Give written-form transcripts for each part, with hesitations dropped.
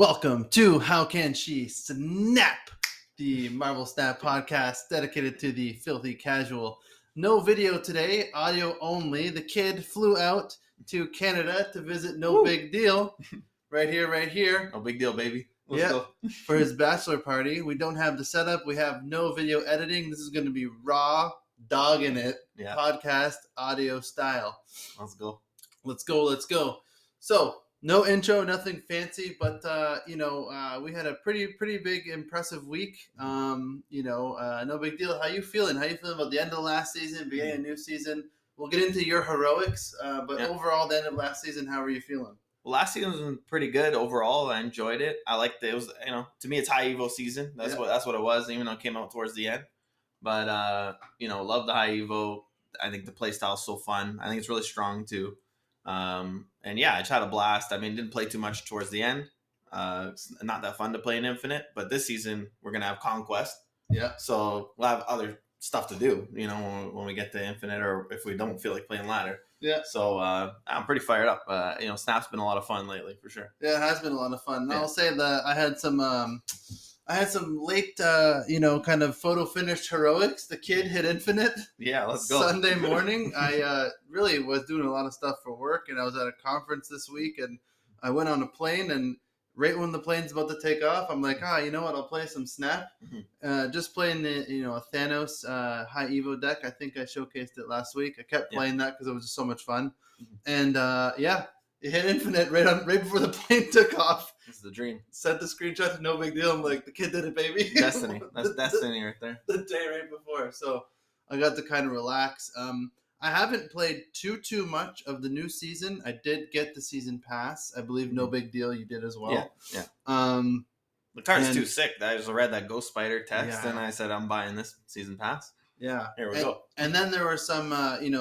Welcome to How Can She Snap, the Marvel Snap podcast dedicated to the filthy casual. No video today, audio only. The kid flew out to Canada to visit No Big Deal. Right here. No big deal, baby. Let's go. For his bachelor party. We don't have the setup. We have no video editing. This is going to be raw, dogging it, podcast, audio style. Let's go. Let's go. So, no intro, nothing fancy, but we had a pretty big, impressive week. No big deal. How you feeling? How you feeling about the end of the last season, beginning of new season? We'll get into your heroics, but overall, the end of last season, how are you feeling? Well, last season was pretty good overall. I enjoyed it. I liked it. It was, to me, it's high Evo season. That's what it was, even though it came out towards the end. But love the high Evo. I think the play style is so fun. I think it's really strong too. I just had a blast. I mean, didn't play too much towards the end. It's not that fun to play in Infinite, but this season we're gonna have Conquest. Yeah. So we'll have other stuff to do, when we get to Infinite, or if we don't feel like playing ladder. Yeah. So I'm pretty fired up. Snap's been a lot of fun lately for sure. Yeah, it has been a lot of fun. And I'll say that I had some late, kind of photo finished heroics. The kid hit Infinite. Yeah, let's go. Sunday morning. I really was doing a lot of stuff for work, and I was at a conference this week, and I went on a plane, and right when the plane's about to take off, I'm like, you know what? I'll play some Snap. Mm-hmm. Just playing the, a Thanos high Evo deck. I think I showcased it last week. I kept playing that because it was just so much fun. And it hit Infinite right before the plane took off. It's the dream. Sent the screenshot to No Big Deal. I'm like, the kid did it, baby. Destiny. That's destiny right there. The day right before. So I got to kind of relax. I haven't played too much of the new season. I did get the season pass. I believe No Big Deal you did as well. Yeah. The card's too sick. I just read that Ghost Spider text and I said, I'm buying this season pass. Yeah. Here we go. And then there were some,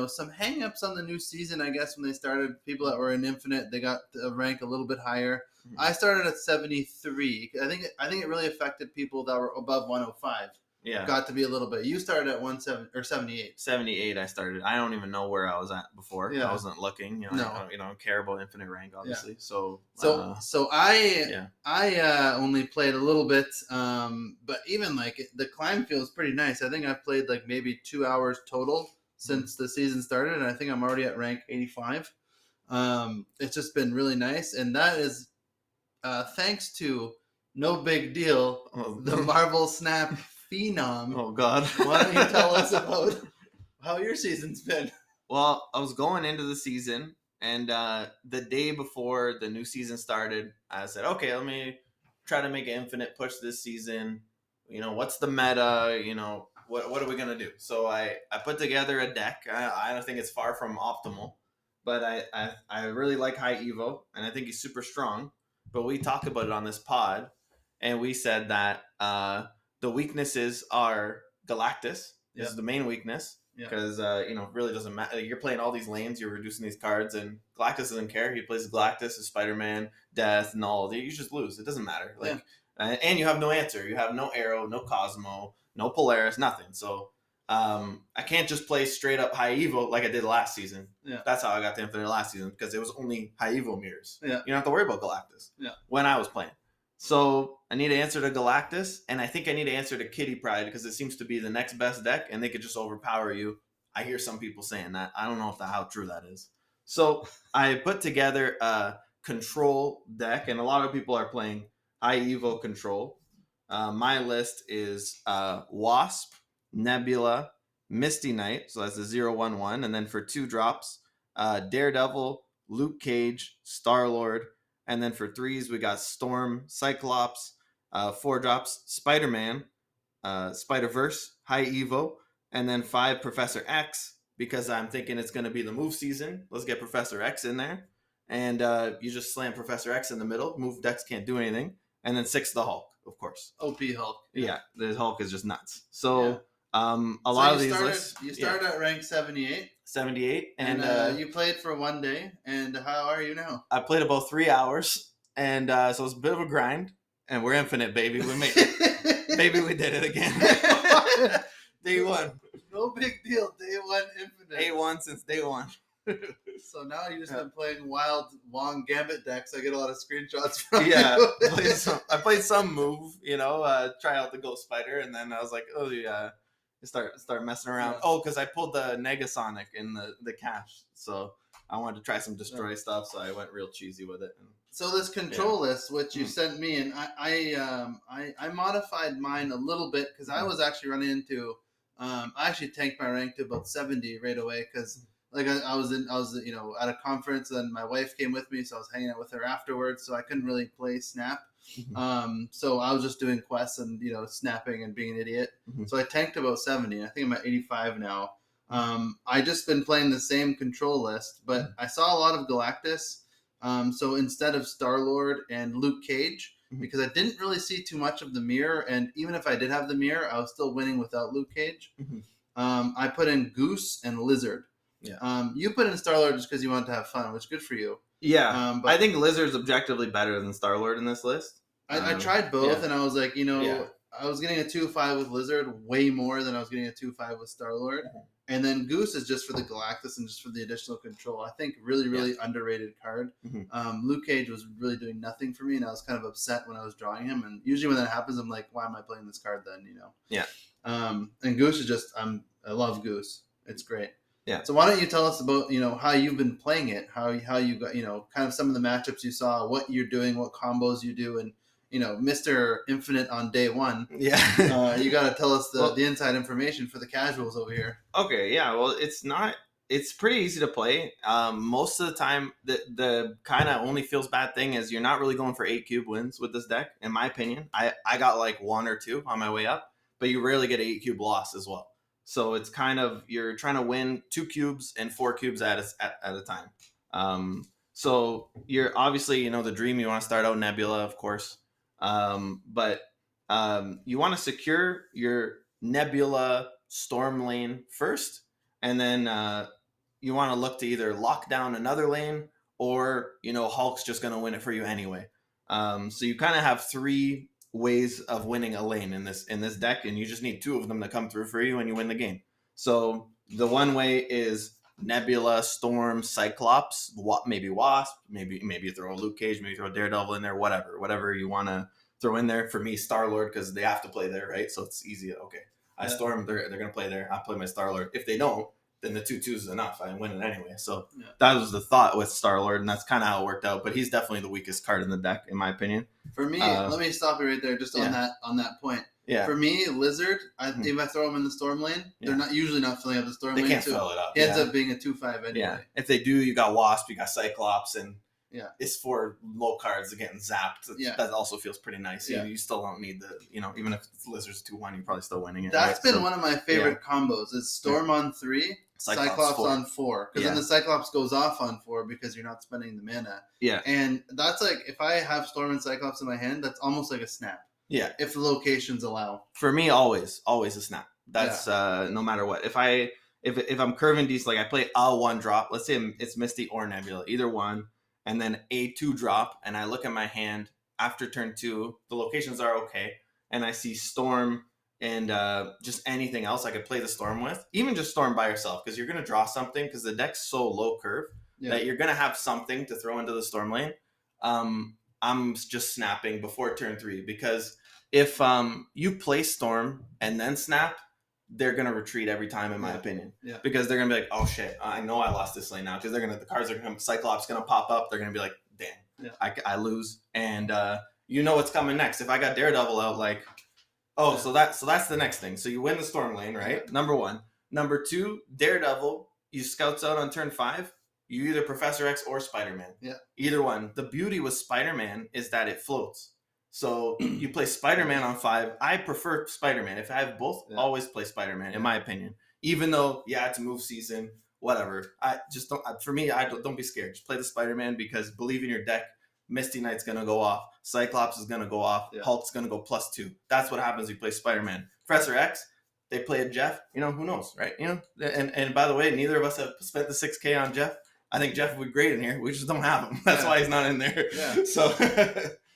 some hang-ups on the new season, I guess, when they started. People that were in Infinite, they got a rank a little bit higher. Mm-hmm. I started at 73. I think it really affected people that were above 105. Yeah. Got to be a little bit. You started at 78. 78 I started. I don't even know where I was at before. Yeah. I wasn't looking. No. I don't care about Infinite rank, obviously. Yeah. So I only played a little bit, but even like the climb feels pretty nice. I think I've played like maybe 2 hours total since the season started, and I think I'm already at rank 85. It's just been really nice, and that is thanks to No Big Deal, the Marvel Snap phenom. Oh God! Why don't you tell us about how your season's been? Well, I was going into the season, and the day before the new season started, I said, "Okay, let me try to make an Infinite push this season. What's the meta? What are we gonna do?" So I put together a deck. I don't think it's far from optimal, but I really like High Evo, and I think he's super strong. But we talked about it on this pod, and we said that the weaknesses are Galactus. This is the main weakness because really doesn't matter. You're playing all these lanes, you're reducing these cards, and Galactus doesn't care. He plays Galactus as Spider-Man, Death, and all. You just lose. It doesn't matter. And you have no answer. You have no Arrow, no Cosmo, no Polaris, nothing. So I can't just play straight up High Evo like I did last season. Yeah. That's how I got to Infinite last season, because it was only High Evo mirrors. Yeah. You don't have to worry about Galactus when I was playing. So I need to answer to Galactus, and I think I need to answer to Kitty Pryde, because it seems to be the next best deck, and they could just overpower you. I hear some people saying that. I don't know how true that is. So I put together a control deck, and a lot of people are playing High Evo control. My list is Wasp, Nebula, Misty Knight, so that's a 0/1/1, and then for 2 drops, Daredevil, Luke Cage, Star-Lord, and then for 3s we got Storm, Cyclops, 4 drops, Spider-Man, Spider-Verse, High Evo, and then 5 Professor X, because I'm thinking it's going to be the move season. Let's get Professor X in there, and you just slam Professor X in the middle. Move decks can't do anything, and then 6 the Hulk, of course. OP Hulk. Yeah, the Hulk is just nuts. So a lot of these lists. You started at rank 78. 78, and you played for 1 day. And how are you now? I played about 3 hours, and so it's a bit of a grind. And we're Infinite, baby. We made it. Baby, we did it again. Day 1. No big deal. Day 1 Infinite. Day 1 since day 1. So now you've just been playing wild, long gambit decks. I get a lot of screenshots from Yeah, you. I played some move, try out the Ghost Spider, and then I was like, oh yeah, start messing around. Yeah. Oh, because I pulled the Negasonic in the cache, so I wanted to try some destroy stuff, so I went real cheesy with it. So this control list, which you sent me, and I modified mine a little bit because I was actually running into, I actually tanked my rank to about 70 right away because like I was at a conference and my wife came with me, so I was hanging out with her afterwards, so I couldn't really play Snap. So I was just doing quests and snapping and being an idiot. So I tanked about 70. I think I'm at 85 now. I just been playing the same control list, but I saw a lot of Galactus. So instead of Star-Lord and Luke Cage, because I didn't really see too much of the mirror, and even if I did have the mirror, I was still winning without Luke Cage. I put in Goose and Lizard. Yeah. You put in Star-Lord just because you wanted to have fun, which is good for you. Yeah. But I think Lizard's objectively better than Star-Lord in this list. I tried both, and I was like, I was getting a 2-5 with Lizard way more than I was getting a 2-5 with Star-Lord. And then Goose is just for the Galactus and just for the additional control. I think really underrated card. Luke Cage was really doing nothing for me, and I was kind of upset when I was drawing him. And usually when that happens, I'm like, why am I playing this card then? Yeah. And Goose is just I love Goose. It's great. Yeah. So why don't you tell us about how you've been playing it, how you got kind of some of the matchups you saw, what you're doing, what combos you do, and Mr. Infinite on day one. Yeah. You got to tell us the inside information for the casuals over here. Okay, yeah. Well, it's pretty easy to play. Most of the time, the kind of only feels bad thing is you're not really going for 8 cube wins with this deck, in my opinion. I got like 1 or 2 on my way up, but you rarely get 8 cube loss as well. So it's kind of, you're trying to win 2 cubes and 4 cubes at a time. So you're obviously, the dream, you want to start out Nebula, of course. But you want to secure your Nebula Storm lane first, and then you want to look to either lock down another lane or, Hulk's just going to win it for you anyway. So you kind of have 3 ways of winning a lane in this deck, and you just need 2 of them to come through for you and you win the game. So the one way is Nebula, Storm, Cyclops, maybe Wasp, maybe you throw a Luke Cage, maybe throw a Daredevil in there, whatever you want to throw in there. For me, Star-Lord, because they have to play there, right? So it's easy. Okay, I Storm, they're going to play there. I play my Star-Lord. If they don't, then the 2/2 is enough. I win it anyway. So that was the thought with Star-Lord, and that's kind of how it worked out. But he's definitely the weakest card in the deck, in my opinion. For me, let me stop you right there, just on that point. Yeah. For me, Lizard, if I throw him in the Storm lane, they're usually not filling up the Storm lane. They can't fill it up. He ends up being a 2/5 anyway. Yeah. If they do, you got Wasp, you got Cyclops, and it's 4 low cards getting zapped. That also feels pretty nice. Yeah. You still don't need the, even if Lizard's 2/1, you're probably still winning it. That's been one of my favorite combos is Storm on 3, Cyclops on 4. Because then the Cyclops goes off on 4 because you're not spending the mana. Yeah. And that's like, if I have Storm and Cyclops in my hand, that's almost like a snap. Yeah. If the locations allow. For me, always a snap. That's no matter what. If I'm curving decent, like I play a 1 drop, let's say it's Misty or Nebula, either one, and then a 2 drop, and I look at my hand after turn 2, the locations are okay, and I see Storm and just anything else I could play the Storm with, even just Storm by yourself, because you're going to draw something, because the deck's so low curve that you're going to have something to throw into the Storm lane. I'm just snapping before turn 3, because if you play Storm and then snap, they're going to retreat every time, in my opinion. Yeah. Because they're going to be like, oh shit, I know I lost this lane now. Because the cards are going to come, Cyclops going to pop up. They're going to be like, damn, I lose. And what's coming next. If I got Daredevil out, like, so that's the next thing. So you win the Storm lane, right? Yeah. Number 1. Number 2, Daredevil, you scouts out on turn 5. You either Professor X or Spider-Man. Yeah. Either one. The beauty with Spider-Man is that it floats. So you play Spider-Man on 5. I prefer Spider-Man. If I have both, always play Spider-Man, in my opinion. Even though, it's a move season, whatever. I just don't. For me, don't be scared. Just play the Spider-Man, because believe in your deck. Misty Knight's gonna go off. Cyclops is gonna go off. Yeah. Hulk's gonna go +2. That's what happens when you play Spider-Man. Professor X, they play a Jeff. Who knows, right? And by the way, neither of us have spent the 6K on Jeff. I think Jeff would be great in here. We just don't have him. That's why he's not in there. Yeah. So.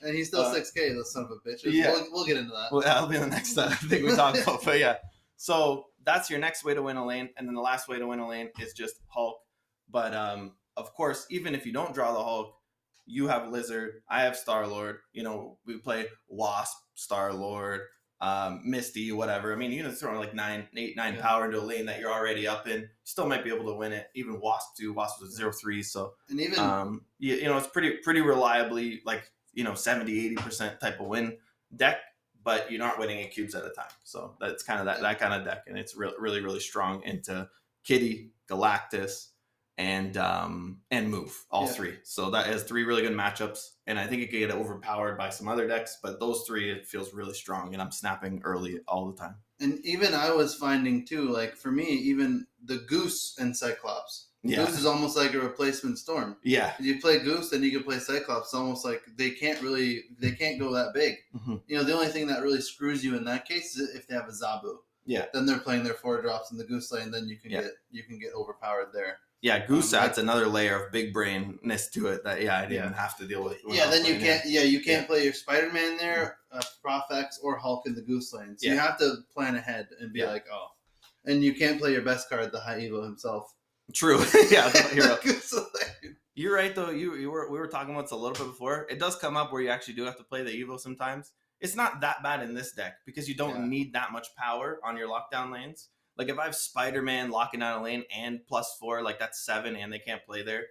And he's still 6K, the son of a bitch. Yeah. We'll get into that. Well, that'll be the next thing we talk about. But so that's your next way to win a lane. And then the last way to win a lane is just Hulk, But of course, even if you don't draw the Hulk, you have Lizard, I have Star-Lord. We play Wasp, Star-Lord, Misty, whatever. I mean, you can throw like 9 power into a lane that you're already up in. Still might be able to win it. Even Wasp too. Wasp was 0-3, so And even it's pretty reliably like 70-80% type of win deck, but you're not winning in cubes at a time. So that's kind of that kind of deck, and it's really really strong into Kitty, Galactus, and Move, all three. So that has 3 really good matchups, and I think it could get overpowered by some other decks, but those 3 it feels really strong, and I'm snapping early all the time. And even I was finding too, like for me, even the Goose and Cyclops. Yeah. Goose is almost like a replacement Storm. Yeah. If you play Goose, then you can play Cyclops. It's almost like they can't go that big. Mm-hmm. The only thing that really screws you in that case is if they have a Zabu. Yeah. Then they're playing their 4 drops in the Goose lane. Then you can get overpowered there. Yeah, Goose adds another layer of big brainness to it that I didn't even have to deal with. Then you can't play your Spider-Man there, Prof-X, or Hulk in the Goose lane. So you have to plan ahead and be like, oh. And you can't play your best card, the High Evo himself. True. Yeah, the hero. You're right though. We were talking about this a little bit before. It does come up where you actually do have to play the Evo sometimes. It's not that bad in this deck because you don't need that much power on your lockdown lanes. Like if I have Spider-Man locking down a lane and +4, like that's 7 and they can't play there.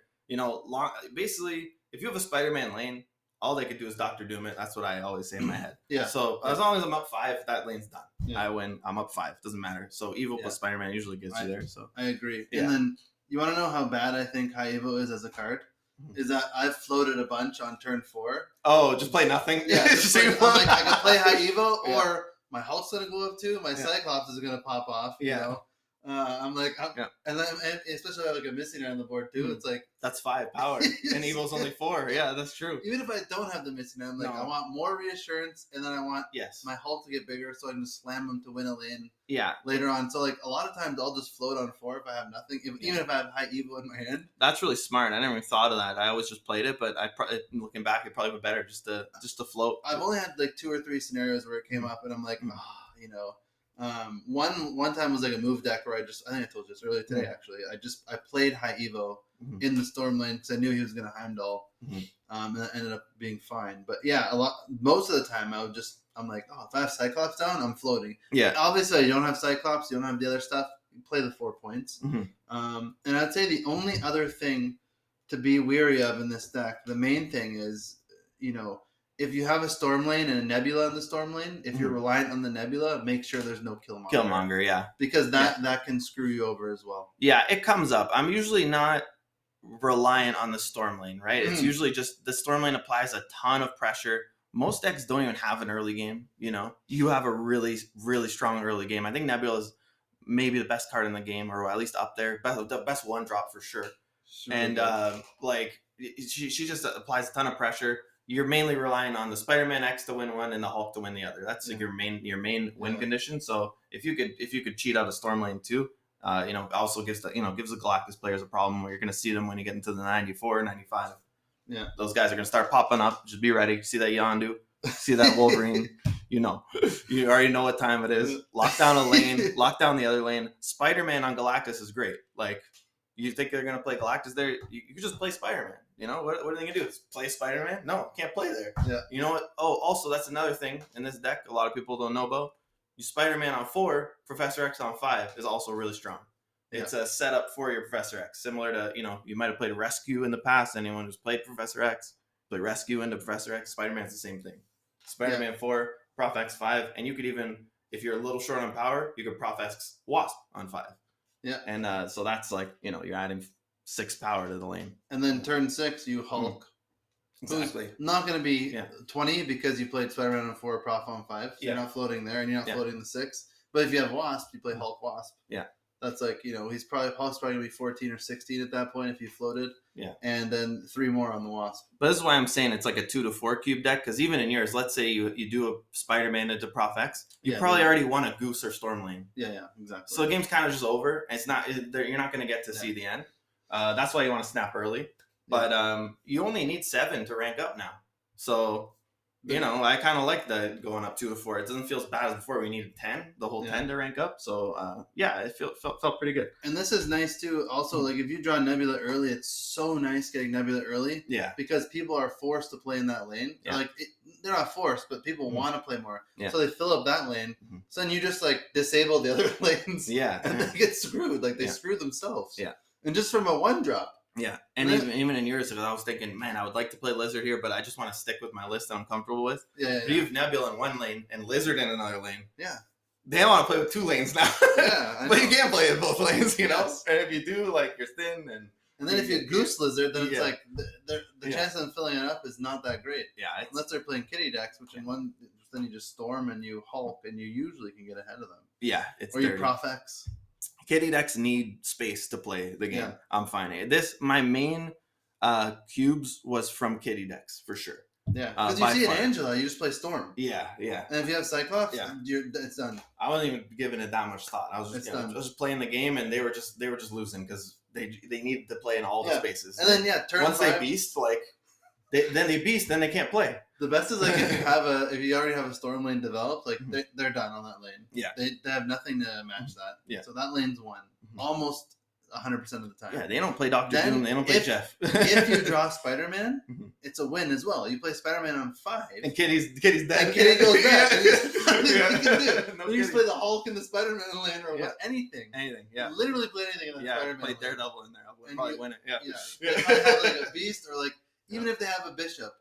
Basically, if you have a Spider-Man lane, all they could do is Dr. Doom it. That's what I always say in my head. Yeah. So as long as I'm up 5, that lane's done. Yeah. I win. I'm up 5. Doesn't matter. So Evo plus Spider-Man usually gets you there. So I agree. Yeah. And then you want to know how bad I think High Evo is as a card? Is that I've floated a bunch on turn 4. Oh, just play nothing? Yeah. I can play High Evo or my Hulk's gonna go up too. My Cyclops is gonna pop off. You know, I'm like, and then especially like a missing on the board too. It's like that's 5 power, and Evil's only 4. Yeah, that's true. Even if I don't have the missing, I'm like, I want more reassurance, and then I want my Hulk to get bigger, so I can just slam him to win a lane. Yeah. Later on, so like a lot of times I'll just float on 4 if I have nothing, even if I have High Evo in my hand. That's really smart. I never even thought of that. I always just played it, but looking back, it probably would be better just to float. I've only had like 2 or 3 scenarios where it came up, and I'm like, one time was like a move deck where I think I told you this earlier today. Actually, I played High Evo in the Storm lane because I knew he was going to Heimdall, and that ended up being fine. But most of the time I'm like, if I have Cyclops down, I'm floating. Yeah. Obviously, you don't have Cyclops, you don't have the other stuff. You play the 4 points. And I'd say the only other thing to be weary of in this deck, the main thing is, if you have a Storm lane and a Nebula in the Storm lane, if you're reliant on the Nebula, make sure there's no Killmonger. Killmonger, yeah. Because that can screw you over as well. Yeah, it comes up. I'm usually not reliant on the Storm lane, right? It's usually just the Storm lane applies a ton of pressure. Most decks don't even have an early game, You have a really, really strong early game. I think Nebula is maybe the best card in the game, or at least up there. The best 1-drop for sure. And she just applies a ton of pressure. You're mainly relying on the Spider-Man X to win one and the Hulk to win the other. That's like your main win condition. So if you could cheat out a Storm lane too, also gives the Galactus players a problem where you're going to see them when you get into the 94, 95. Yeah, those guys are going to start popping up. Just be ready. See that Yondu, see that Wolverine. You already know what time it is. Lock down a lane, lock down the other lane. Spider-Man on Galactus is great. Like, you think they're going to play Galactus there? You can just play Spider-Man. What are they going to do? Play Spider-Man? No, can't play there. Yeah. You know what? Oh, also, that's another thing in this deck a lot of people don't know about. You Spider-Man on 4, Professor X on 5 is also really strong. It's a setup for your Professor X, similar to, you might have played Rescue in the past. Anyone who's played Professor X, play Rescue into Professor X. Spider-Man's the same thing. Spider-Man 4, Prof X 5, and you could even, if you're a little short on power, you could Prof X Wasp on 5. Yeah. And so that's like, you're adding 6 power to the lane. And then turn 6, you Hulk. Exactly. Not going to be 20 because you played Spider-Man on 4, Prof on 5. So you're not floating there and you're not floating the 6. But if you have Wasp, you play Hulk Wasp. Yeah. That's like, Hulk's probably going to be 14 or 16 at that point if you floated. Yeah. And then 3 more on the Wasp. But this is why I'm saying it's like a 2 to 4 cube deck, because even in yours, let's say you do a Spider-Man into Prof X, you probably already won a Goose or Storm lane. Yeah, exactly. So the game's kind of just over. You're not going to get to see the end. That's why you want to snap early. But you only need 7 to rank up now. So you know, I kind of like the going up 2 to 4. It doesn't feel as bad as before. We needed 10, the whole 10 to rank up. So yeah, it felt pretty good. And this is nice too. Also, like if you draw Nebula early, it's so nice getting Nebula early. Yeah. Because people are forced to play in that lane. Yeah. Like they're not forced, but people want to play more. Yeah. So they fill up that lane. So then you just like disable the other lanes. Yeah. And they get screwed. Like they screw themselves. Yeah. And just from a 1 drop. Yeah, and even in yours, I was thinking, man, I would like to play Lizard here, but I just want to stick with my list that I'm comfortable with. Yeah. But you have Nebula in one lane and Lizard in another lane. Yeah. They want to play with 2 lanes now. Yeah, but you can't play in both lanes, you know. And if you do, like you're thin, and then if you goose Lizard, then it's like the chance of them filling it up is not that great. Yeah, unless they're playing kitty decks, which in one, then you just storm and you Hulk, and you usually can get ahead of them. Yeah, it's or dirty. You Prof X. Kitty decks need space to play the game. Yeah. I'm fine. My main cubes was from kitty decks for sure. Yeah, because you see an Angela, you just play Storm. Yeah. And if you have Cyclops, it's done. I wasn't even giving it that much thought. I was just playing the game, and they were just losing because they needed to play in all the spaces. And then turn once 5, they beast, like then they can't play. The best is like if you already have a Storm lane developed, like they're done on that lane. Yeah, they have nothing to match that. Yeah, so that lane's won almost 100% of the time. Yeah, they don't play Dr. Doom. They don't play Jeff. If you draw Spider-Man, it's a win as well. You play Spider-Man on 5. And Kitty's dead. And Kitty goes back. There's nothing you can do. You just play the Hulk in the Spider-Man lane or anything. Anything, yeah. You literally play anything in the Spider-Man play lane. Daredevil in there. I'll probably win it. Yeah. They might have like a Beast or like, even if they have a Bishop,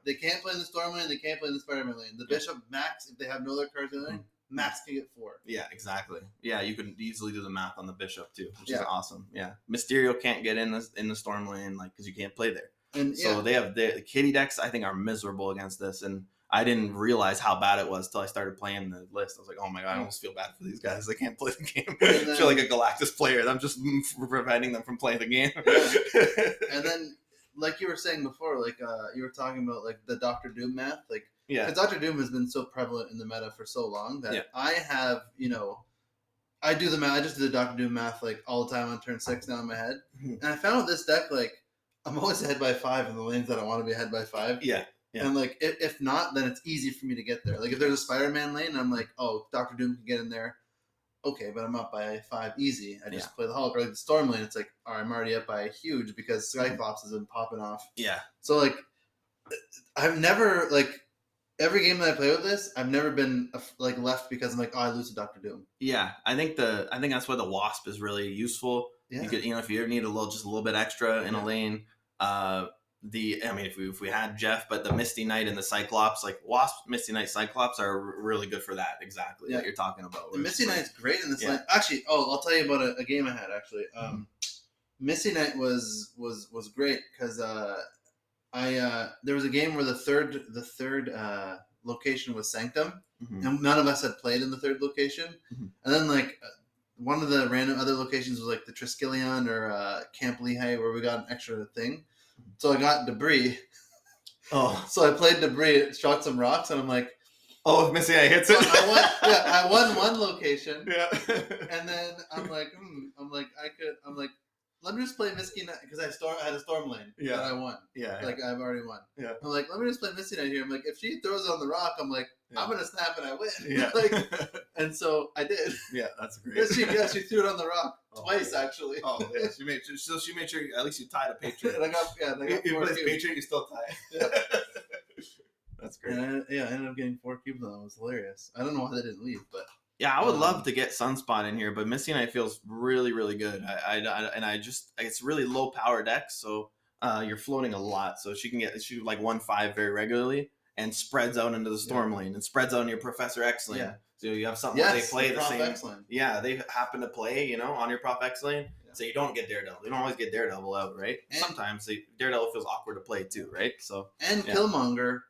they can't play in the Storm lane, they can't play in the Spider-Man lane. The Bishop max, if they have no other cards in the lane, max can get 4. Yeah, exactly. Yeah, you can easily do the math on the Bishop too, which is awesome. Yeah, Mysterio can't get in the Storm lane because you can't play there. And so they have the kitty decks. I think are miserable against this, and I didn't realize how bad it was till I started playing the list. I was like, oh my god, I almost feel bad for these guys. They can't play the game. I feel like a Galactus player. I'm just preventing them from playing the game. And then, like you were saying before, like you were talking about like the Doctor Doom math, like. Yeah, because Dr. Doom has been so prevalent in the meta for so long that I have, I do the math. I just do the Dr. Doom math like all the time on turn 6 now in my head, and I found with this deck like I'm always ahead by 5 in the lanes that I want to be ahead by 5. Yeah. And like if not, then it's easy for me to get there. Like if there's a Spider-Man lane, I'm like, oh, Dr. Doom can get in there. Okay, but I'm up by 5 easy. I just play the Hulk. Or like the Storm lane, it's like, all right, I'm already up by huge because Cyclops has been popping off. Yeah. So like, I've never like. Every game that I play with this, I've never been like left because I'm like, oh, I lose to Dr. Doom. Yeah, I think that's why the Wasp is really useful. Yeah. You could, if you ever need a little bit extra in a lane, if we had Jeff, but the Misty Knight and the Cyclops, like Wasp, Misty Knight, Cyclops are really good for that. Exactly, that you're talking about. The Misty Knight's great in this lane. Actually, I'll tell you about a game I had. Actually, Misty Knight was great because. There was a game where the third location was Sanctum, and none of us had played in the third location. And then like one of the random other locations was like the Triskelion or Camp Lehigh, where we got an extra thing. So I got Debris. Oh, so I played Debris, shot some rocks, and I'm like, oh, if Missy hits it. I won one location. Yeah, and then I'm like, let me just play Misty Knight because I had a Storm lane that I won. Yeah, like I've already won. Yeah, I'm like, let me just play Misty Knight here. I'm like, if she throws it on the rock, I'm like, I'm gonna snap and I win. Yeah, and so I did. Yeah, that's great. She threw it on the rock twice actually. Oh yeah, she made sure at least you tied a Patriot. And I got if you play Patriot, you still tie. Yeah. That's great. And I ended up getting 4 cubes on them. It was hilarious. I don't know why they didn't leave, but. Yeah, I would love to get Sunspot in here, but Misty Knight feels really, really good. It's really low power deck, so you're floating a lot. So she like 1/5 very regularly and spreads out into the Storm lane and spreads out in your Professor X lane. Yeah. So you have something where they play the same. X lane. Yeah, they happen to play, on your Prof X lane. Yeah. So you don't get Daredevil. You don't always get Daredevil out, right? And sometimes Daredevil feels awkward to play too, right? So Killmonger,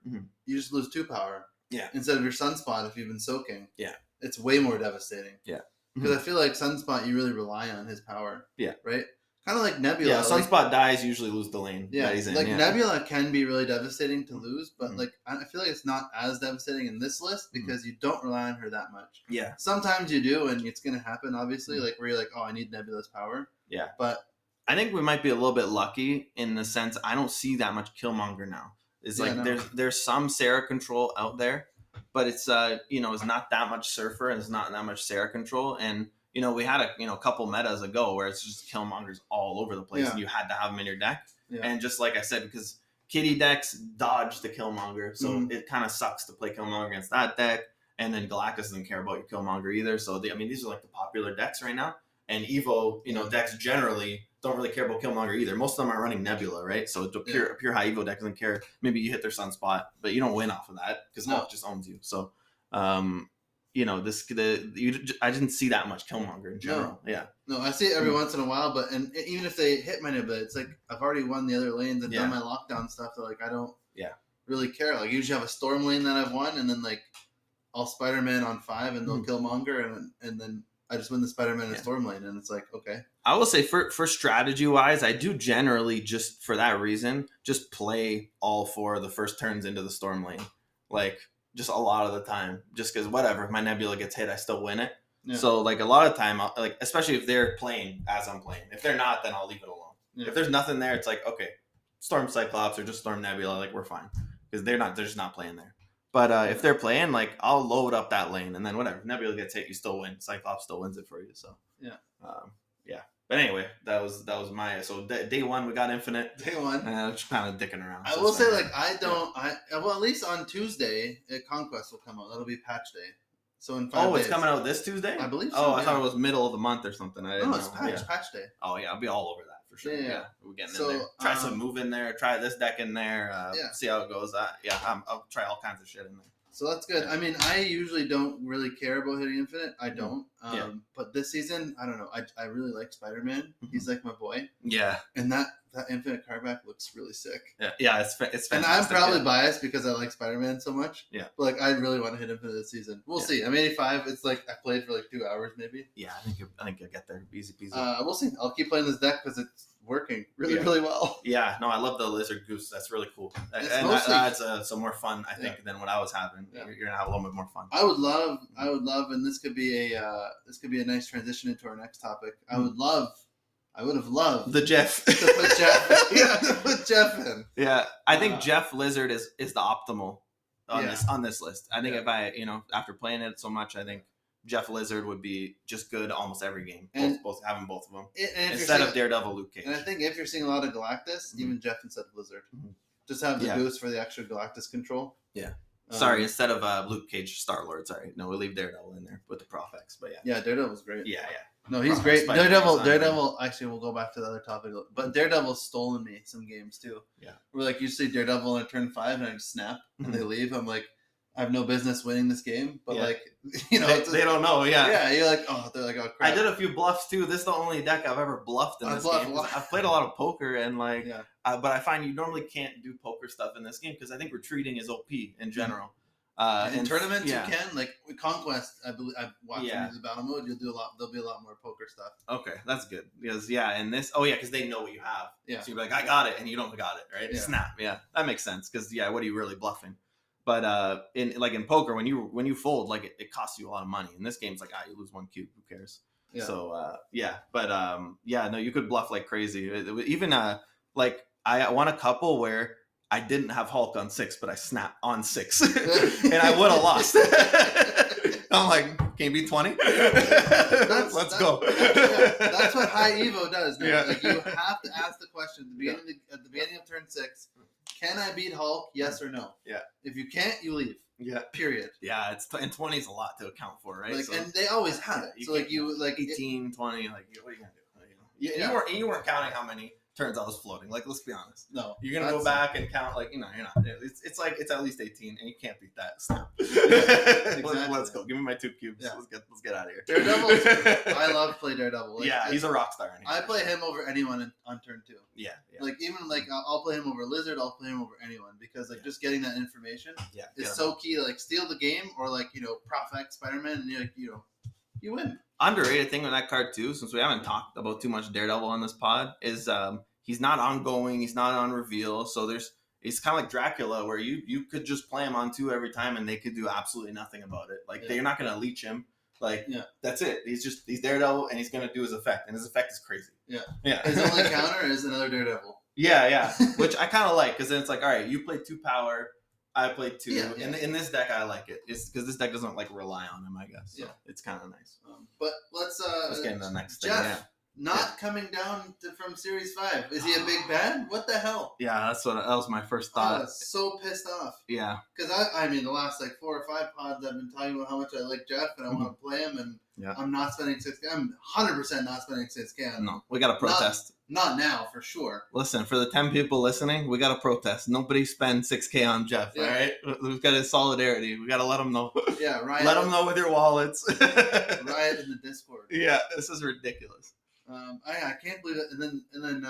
you just lose 2 power. Yeah. Instead of your Sunspot if you've been soaking. Yeah. It's way more devastating. Yeah. Because I feel like Sunspot, you really rely on his power. Yeah. Right? Kind of like Nebula. Yeah, Sunspot dies, usually lose the lane. Yeah. That he's in. Like Nebula can be really devastating to lose, but like I feel like it's not as devastating in this list because you don't rely on her that much. Yeah. Sometimes you do, and it's going to happen, obviously, like where you're like, oh, I need Nebula's power. Yeah. But I think we might be a little bit lucky in the sense I don't see that much Killmonger now. Is Yeah, like no. there's some Sarah control out there, but it's it's not that much Surfer and it's not that much Sarah control. And we had a couple metas ago where it's just Killmongers all over the place, Yeah. and you had to have them in your deck. Yeah. And just like I said, because Kitty decks dodge the Killmonger, so it kind of sucks to play Killmonger against that deck. And then Galactus doesn't care about your Killmonger either. So these are like the popular decks right now. And Evo, decks generally don't really care about Killmonger either. Most of them are running Nebula, right? So a pure high Evo deck doesn't care. Maybe you hit their Sunspot, but you don't win off of that because Hulk just owns you. So, I didn't see that much Killmonger in general. No. Yeah. No, I see it every once in a while, but even if they hit my Nebula, it's like I've already won the other lanes and done my lockdown stuff. So like I don't really care. Like usually have a Storm lane that I've won, and then like I'll Spider-Man on 5 and they'll Killmonger, and then I just win the Spider-Man and Storm lane, and it's like, okay. I will say for strategy-wise, I do generally just for that reason, just play all 4 of the first turns into the Storm lane. Like, just a lot of the time. Just because, whatever, if my Nebula gets hit, I still win it. Yeah. So, like, a lot of time, especially if they're playing as I'm playing. If they're not, then I'll leave it alone. Yeah. If there's nothing there, it's like, okay, Storm Cyclops or just Storm Nebula, like, we're fine. Because they're just not playing there. But if they're playing, like, I'll load up that lane, and then whatever. If Nebula gets hit, you still win. Cyclops still wins it for you. So yeah. But anyway, that was my day 1 we got Infinite. Day 1, just kind of dicking around. I will say at least on Tuesday, Conquest will come out. That'll be patch day. So in 5 days. It's coming out this Tuesday. I believe so. I thought it was middle of the month or something. No, it's patch day. Oh yeah, I'll be all over that for sure. Yeah. We're getting in there. Try some move in there. Try this deck in there. See how it goes. I'll try all kinds of shit in there. So that's good. I mean, I usually don't really care about hitting Infinite. I don't. But this season, I don't know. I really like Spider-Man. He's like my boy. Yeah. And that Infinite card back looks really sick. Yeah, it's fantastic. And I'm probably biased because I like Spider-Man so much. Yeah. But like, I really want to hit Infinite this season. We'll see. I'm 85. It's like I played for like 2 hours maybe. Yeah, I think you'll get there. Easy peasy. We'll see. I'll keep playing this deck because it's working really well. Yeah, no, I love the Lizard Goose. That's really cool. And that adds some more fun, I think, than what I was having. Yeah. You're gonna have a little bit more fun. I would love, and this could be a nice transition into our next topic. I would have loved the Jeff to put Jeff, to put Jeff in. Yeah, I think Jeff Lizard is the optimal on this list. I think if I after playing it so much, I think Jeff Lizard would be just good almost every game. Both having both of them instead of Daredevil, Luke Cage. And I think if you're seeing a lot of Galactus, even Jeff instead of Lizard, just have the Goose for the extra Galactus control. Yeah. Sorry, instead of Luke Cage, Star-Lord. Sorry, no, we'll leave Daredevil in there with the Prof X. But yeah, Daredevil's great. Yeah. No, he's great. Daredevil. Actually, we'll go back to the other topic. But Daredevil's stolen me some games too. Yeah. Where like you see Daredevil on turn 5 and I just snap and they leave. I'm like, I have no business winning this game, but like, they don't know. Yeah. Yeah. You're like, they're like, oh crap. I did a few bluffs too. This is the only deck I've ever bluffed in this game. I've played a lot of poker and but I find you normally can't do poker stuff in this game because I think retreating is OP in general. In tournaments, you can like with Conquest. I believe I've watched you use the battle mode. You'll do a lot. There'll be a lot more poker stuff. Okay, that's good because and this. because they know what you have. Yeah. So you're like, I got it, and you don't got it, right? Yeah. Snap. Yeah, that makes sense because what are you really bluffing? But in poker, when you fold, like it costs you a lot of money. In this game, it's like you lose 1 cube. Who cares? Yeah. So no, you could bluff like crazy. Even I won a couple where I didn't have Hulk on 6, but I snapped on 6, and I would have lost. I'm like, can you beat 20? Let's go. That's what high Evo does. Man. Yeah. Like you have to ask the question at the beginning of turn 6. Can I beat Hulk? Yes or no? Yeah. If you can't, you leave. Yeah. Period. Yeah, and 20 is a lot to account for, right? And they always have it. So 18, 20, what are you gonna do? You weren't counting how many turns I was floating. Like, let's be honest. No. You're going to go back and count, you're not. It's like, it's at least 18, and you can't beat that. Snap. Exactly. Let's go. Give me my 2 cubes. Yeah. Let's get out of here. Daredevil, I love to play Daredevil. He's a rock star. I play him over anyone on turn 2. Yeah. I'll play him over Lizard. I'll play him over anyone because, just getting that information is so key to, steal the game or, Prof X Spider-Man, and you win. Underrated thing with that card too, since we haven't talked about too much Daredevil on this pod, is he's not ongoing, he's not on reveal, so it's kind of like Dracula where you could just play him on 2 every time and they could do absolutely nothing about it. They're not gonna leech him. That's it. He's Daredevil and he's gonna do his effect, and his effect is crazy. Yeah. His only counter is another Daredevil. Yeah. Which I kind of like because then it's like, all right, you played 2 power, I played 2. Yeah. In this deck, I like it. It's because this deck doesn't like rely on him, I guess. So it's kind of nice. But let's get into the next Jeff, thing. Yeah. Not coming down from Series 5. Is he a big bad? What the hell? Yeah, that was my first thought. I was so pissed off. Yeah. Because I mean, the last like 4 or 5 pods, I've been talking about how much I like Jeff and I want to play him, and I'm not spending 6K. I'm 100% not spending 6K on him. No, we got to protest. Not now, for sure. Listen, for the 10 people listening, we got to protest. Nobody spend 6K on Jeff, all right? We've got his solidarity. We got to let them know. Yeah, right. Let them know with your wallets. Riot in the Discord. Yeah, this is ridiculous. I can't believe it. And then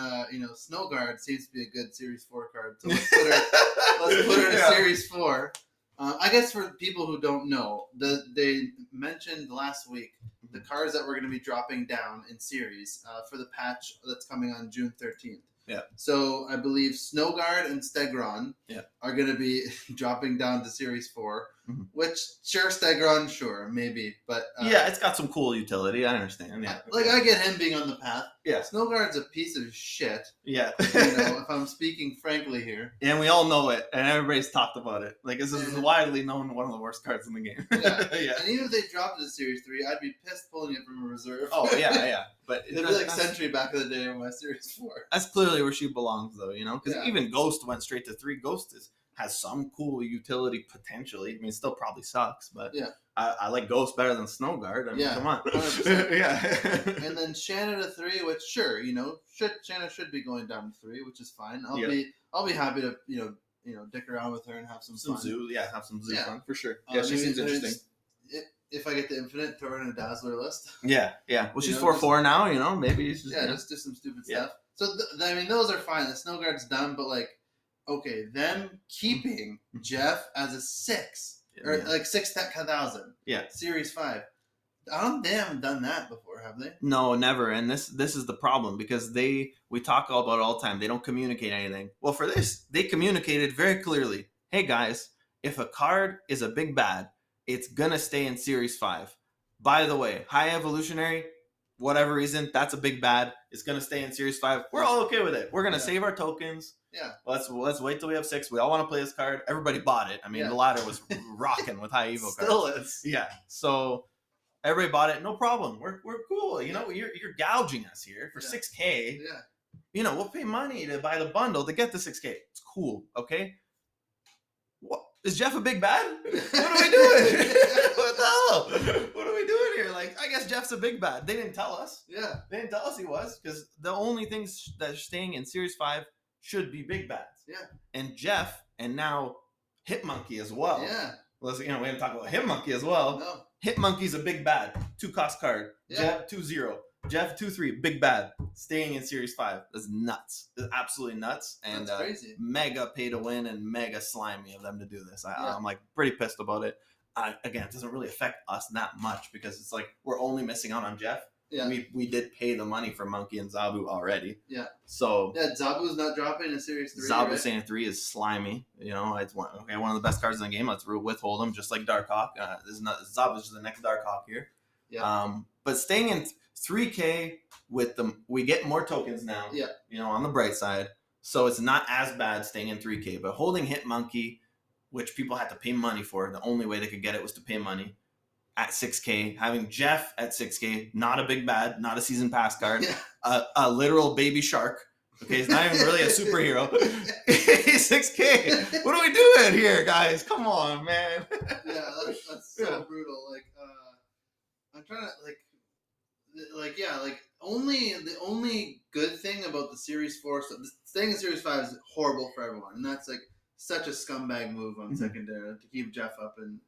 Snowguard seems to be a good Series 4 card. So let's put her to Series 4. I guess for people who don't know, they mentioned last week the cards that we're going to be dropping down in Series for the patch that's coming on June 13th. Yeah. So I believe Snowguard and Stegron are going to be dropping down to Series 4, which, sure, Stegron, sure, maybe. But it's got some cool utility. I understand. Yeah. I get him being on the path. Yeah. Snowguard's a piece of shit. Yeah. If I'm speaking frankly here. And we all know it, and everybody's talked about it. Like, this is widely known one of the worst cards in the game. Yeah. And even if they dropped it to Series 3, I'd be pissed pulling it from a reserve. Oh, yeah. But it'd be like Sentry back in the day in my Series 4. That's clearly where she belongs, though, Because even Ghost went straight to 3. Ghost has some cool utility potentially. I mean, it still probably sucks, but I like Ghost better than Snowguard. I mean, come on. 100%. Yeah. And then Shanna to 3, which, sure, Shanna should be going down to 3, which is fine. I'll be happy to, dick around with her and have some fun. Zoo, have some zoo fun for sure. Yeah, she seems interesting. If I get the Infinite, throw her in a Dazzler list. Yeah. Well, she's 4/4 now, maybe. Just do some stupid stuff. So, those are fine. The Snowguard's done, but, okay, them keeping Jeff as a 6, or 6,000. Yeah. Series 5. They haven't done that before, have they? No, never. And this is the problem because we talk about it all the time. They don't communicate anything. Well, for this, they communicated very clearly. Hey, guys, if a card is a big bad, it's going to stay in Series 5. By the way, High Evolutionary, whatever reason, that's a big bad. It's going to stay in Series 5. We're all okay with it. We're going to save our tokens. Yeah. Let's wait till we have 6. We all want to play this card. Everybody bought it. I mean, the ladder was rocking with High Evo cards. Still is. Yeah. So everybody bought it. No problem. We're cool. You're gouging us here for 6K. Yeah. We'll pay money to buy the bundle to get the 6K. It's cool. Okay. What is Jeff a big bad? What are we doing? What the hell? What are we doing here? I guess Jeff's a big bad. They didn't tell us. Yeah. They didn't tell us he was because the only things that are staying in Series 5 should be big bads. Yeah. And Jeff, and now Hitmonkey as well. Yeah. We didn't talk about Hitmonkey as well. No. Hitmonkey's a big bad. 2 cost card. Yeah. Jeff 2-0. Jeff 2-3. Big bad. Staying in Series 5. That's nuts. It's absolutely nuts. And that's crazy. Mega pay to win and mega slimy of them to do this. I'm pretty pissed about it. Again, it doesn't really affect us that much because it's we're only missing out on Jeff. Yeah. We did pay the money for Monkey and Zabu already. Yeah. So Zabu's not dropping in Series 3. Zabu's saying 3 is slimy. It's one of the best cards in the game. Let's withhold him just like Darkhawk. Zabu's the next Darkhawk here. Yeah. But staying in 3K with them, we get more tokens now. Yeah. On the bright side, so it's not as bad staying in 3K. But holding Hitmonkey, which people had to pay money for, the only way they could get it was to pay money. At 6K, having Jeff at 6K, not a big bad, not a season pass card, a literal baby shark. Okay, he's not even really a superhero. He's 6K. What are we doing here, guys? Come on, man. Yeah, that's so brutal. I'm trying to the only good thing about the Series 4 stuff, staying in Series 5 is horrible for everyone, and that's such a scumbag move on secondary to keep Jeff up and.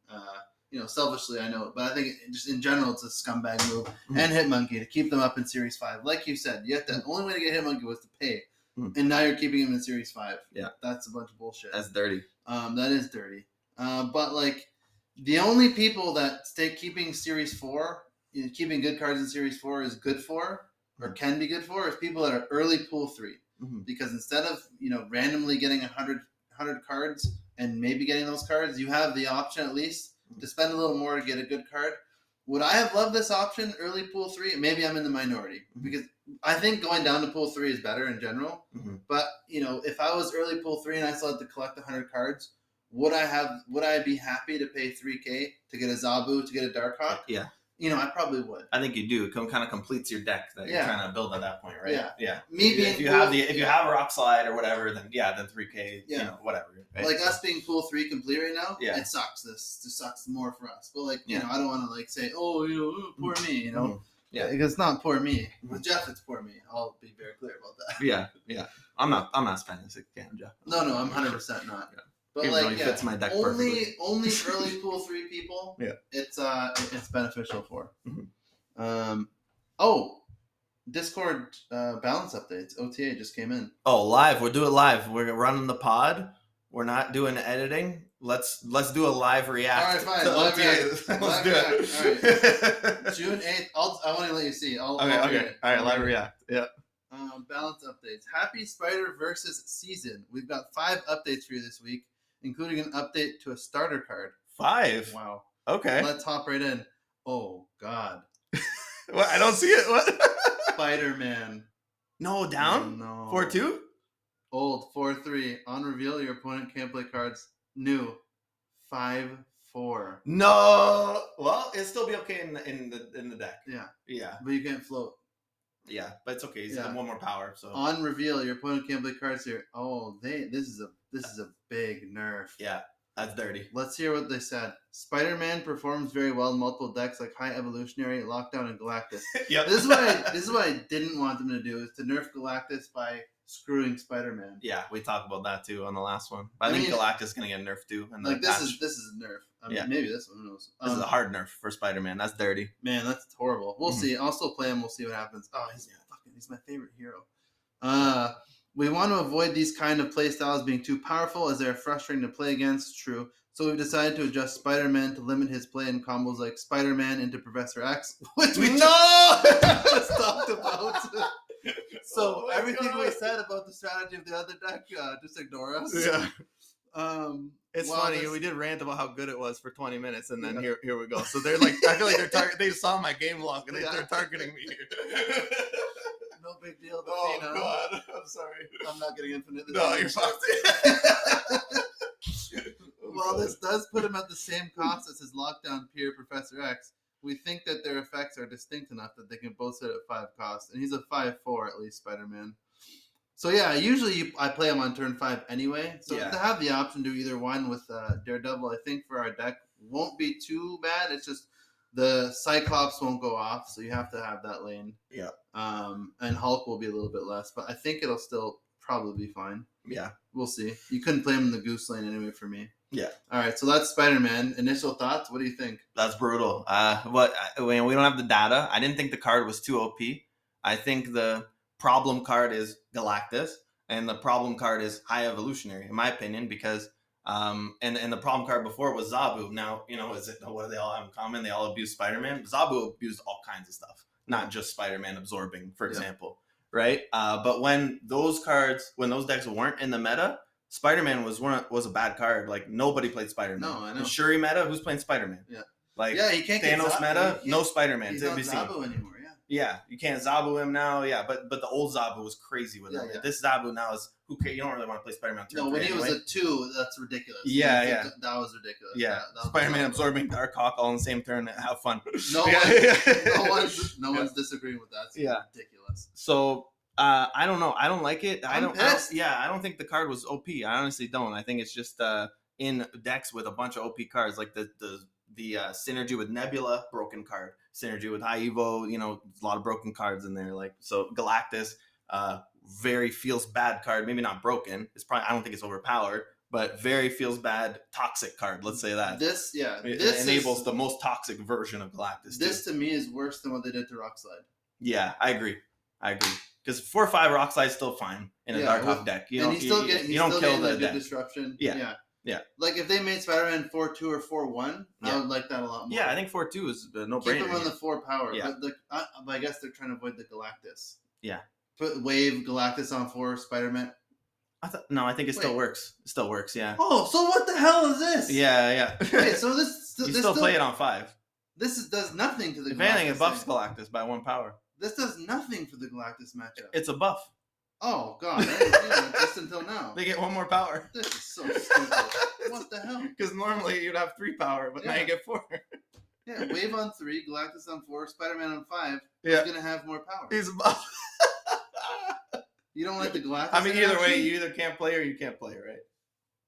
Selfishly, I know it, but I think just in general, it's a scumbag move. And Hitmonkey to keep them up in Series 5. Like you said, the only way to get Hitmonkey was to pay. And now you're keeping him in Series 5. Yeah. That's a bunch of bullshit. That's dirty. That is dirty. But, the only people that keeping Series 4, keeping good cards in Series 4 is good for, or can be good for, is people that are early pool 3. Because instead of, randomly getting 100 cards and maybe getting those cards, you have the option at least to spend a little more to get a good card. Would I have loved this option, early pool 3? Maybe I'm in the minority. Because I think going down to pool 3 is better in general. Mm-hmm. But if I was early pool 3 and I still had to collect 100 cards, would I be happy to pay $3,000 to get a Zabu, to get a Darkhawk? Yeah. I probably would. I think you do. It kind of completes your deck that you're trying to build at that point, right? Yeah. If you have a Rock Slide or whatever, then $3,000, whatever. Right? Like us being pool 3 complete right now, it sucks. This sucks more for us. But I don't want to say, poor me, Yeah, because it's not poor me. With Jeff, it's poor me. I'll be very clear about that. Yeah. I'm not spending $6,000, Jeff. No, I'm 100% not. Yeah. But it fits my deck perfectly. Only early pool 3 people. Yeah, it's beneficial for. Mm-hmm. Discord balance updates. OTA just came in. Oh, live. We'll do it live. We're running the pod. We're not doing editing. Let's do a live react. All right, fine. Live react. Let's do it. All right. June 8th. I want to let you see. Okay. All right. Live react. Yeah. Balance updates. Happy Spider-Versus season. We've got 5 updates for you this week, including an update to a starter card. 5? Wow. Okay. Let's hop right in. Oh, God. What? I don't see it. What? Spider-Man. No, down? No. 4-2? Old 4-3. On reveal, your opponent can't play cards. New 5-4. No. Well, it'll still be okay in the deck. Yeah. But you can't float. Yeah, but it's okay. He's got 1 more power. So on reveal, your opponent can't play cards here. Oh, this is a big nerf. Yeah, that's dirty. Let's hear what they said. Spider-Man performs very well in multiple decks like High Evolutionary, Lockdown, and Galactus. Yep. This is what I didn't want them to do, is to nerf Galactus by screwing Spider-Man. Yeah, we talked about that too on the last one. But I think Galactus is gonna get nerfed too. And this is a nerf. Maybe this one, who knows? This is a hard nerf for Spider-Man. That's dirty. Man, that's horrible. We'll see. I'll still play him. We'll see what happens. Oh, he's my favorite hero. We want to avoid these kind of play styles being too powerful as they're frustrating to play against. True. So we've decided to adjust Spider-Man to limit his play in combos like Spider-Man into Professor X, which we just talked about. So everything we said about the strategy of the other deck, just ignore us. Yeah. It's funny. We did rant about how good it was for 20 minutes, and then here we go. So they're like, I feel like they saw my game log and they're targeting me here. No big deal. God, I'm sorry. I'm not getting infinite. No, you're fine. While this does put him at the same cost as his lockdown peer, Professor X, we think that their effects are distinct enough that they can both sit at 5 cost, and he's a 5-4 at least, Spider-Man. So yeah, usually I play him on turn 5 anyway. So to have the option to do either one with Daredevil, I think for our deck won't be too bad. It's just the Cyclops won't go off, so you have to have that lane. Yeah. And Hulk will be a little bit less, but I think it'll still probably be fine. Yeah. We'll see. You couldn't play him in the Goose lane anyway for me. Yeah. All right, so that's Spider-Man. Initial thoughts? What do you think? That's brutal. We don't have the data. I didn't think the card was too OP. I think the problem card is Galactus, and the problem card is High Evolutionary, in my opinion, because and the problem card before was Zabu. Now, what do they all have in common? They all abuse Spider-Man. Zabu abused all kinds of stuff, not just Spider-Man absorbing, for example, right? But when those decks weren't in the meta, Spider-Man was a bad card. Like, nobody played Spider-Man. No, I know. In Shuri meta, who's playing Spider-Man? Yeah. He can't Thanos meta, no Spider-Man. He's not Zabu anymore, Yeah, you can't Zabu him now. Yeah, but the old Zabu was crazy with him. Yeah. This Zabu now is you don't really want to play Spider-Man. No, when he was a 2, that's ridiculous. Yeah. That was ridiculous. Yeah, Spider-Man absorbing Darkhawk all in the same turn. Have fun. No one's disagreeing with that. It's ridiculous. So I don't know. I don't like it. I don't think the card was OP. I honestly don't. I think it's just in decks with a bunch of OP cards, like the synergy with Nebula, broken card. Synergy with High Evo, a lot of broken cards in there. Like, so Galactus, very feels bad card. Maybe not broken. I don't think it's overpowered, but very feels bad toxic card. Let's say that. This enables the most toxic version of Galactus. This to me is worse than what they did to Rockslide. Yeah, I agree. Because 4/5 Rockslide is still fine in a Darkhawk deck. You don't kill the deck. Disruption. Yeah. Like, if they made Spider-Man 4-2 or 4-1, I would like that a lot more. Yeah, I think 4-2 is no brainer. Keep him on the 4 power. Yeah. But I guess they're trying to avoid the Galactus. Yeah. Put Wave Galactus on 4 Spider-Man. I think it still works. It still works, yeah. Oh, so what the hell is this? Yeah. Wait, so this you still play it on 5. This does nothing to the If anything, it buffs Galactus by 1 power. This does nothing for the Galactus matchup. It's a buff. Oh God! I didn't know just until now. They get 1 more power. This is so stupid. What the hell? Because normally you'd have 3 power, but now you get 4. Yeah, Wave on 3, Galactus on 4, Spider-Man on 5. Yeah. He's gonna have more power. He's a buff. You don't like the Galactus? I mean, either way, interaction? you either can't play or you can't play, right?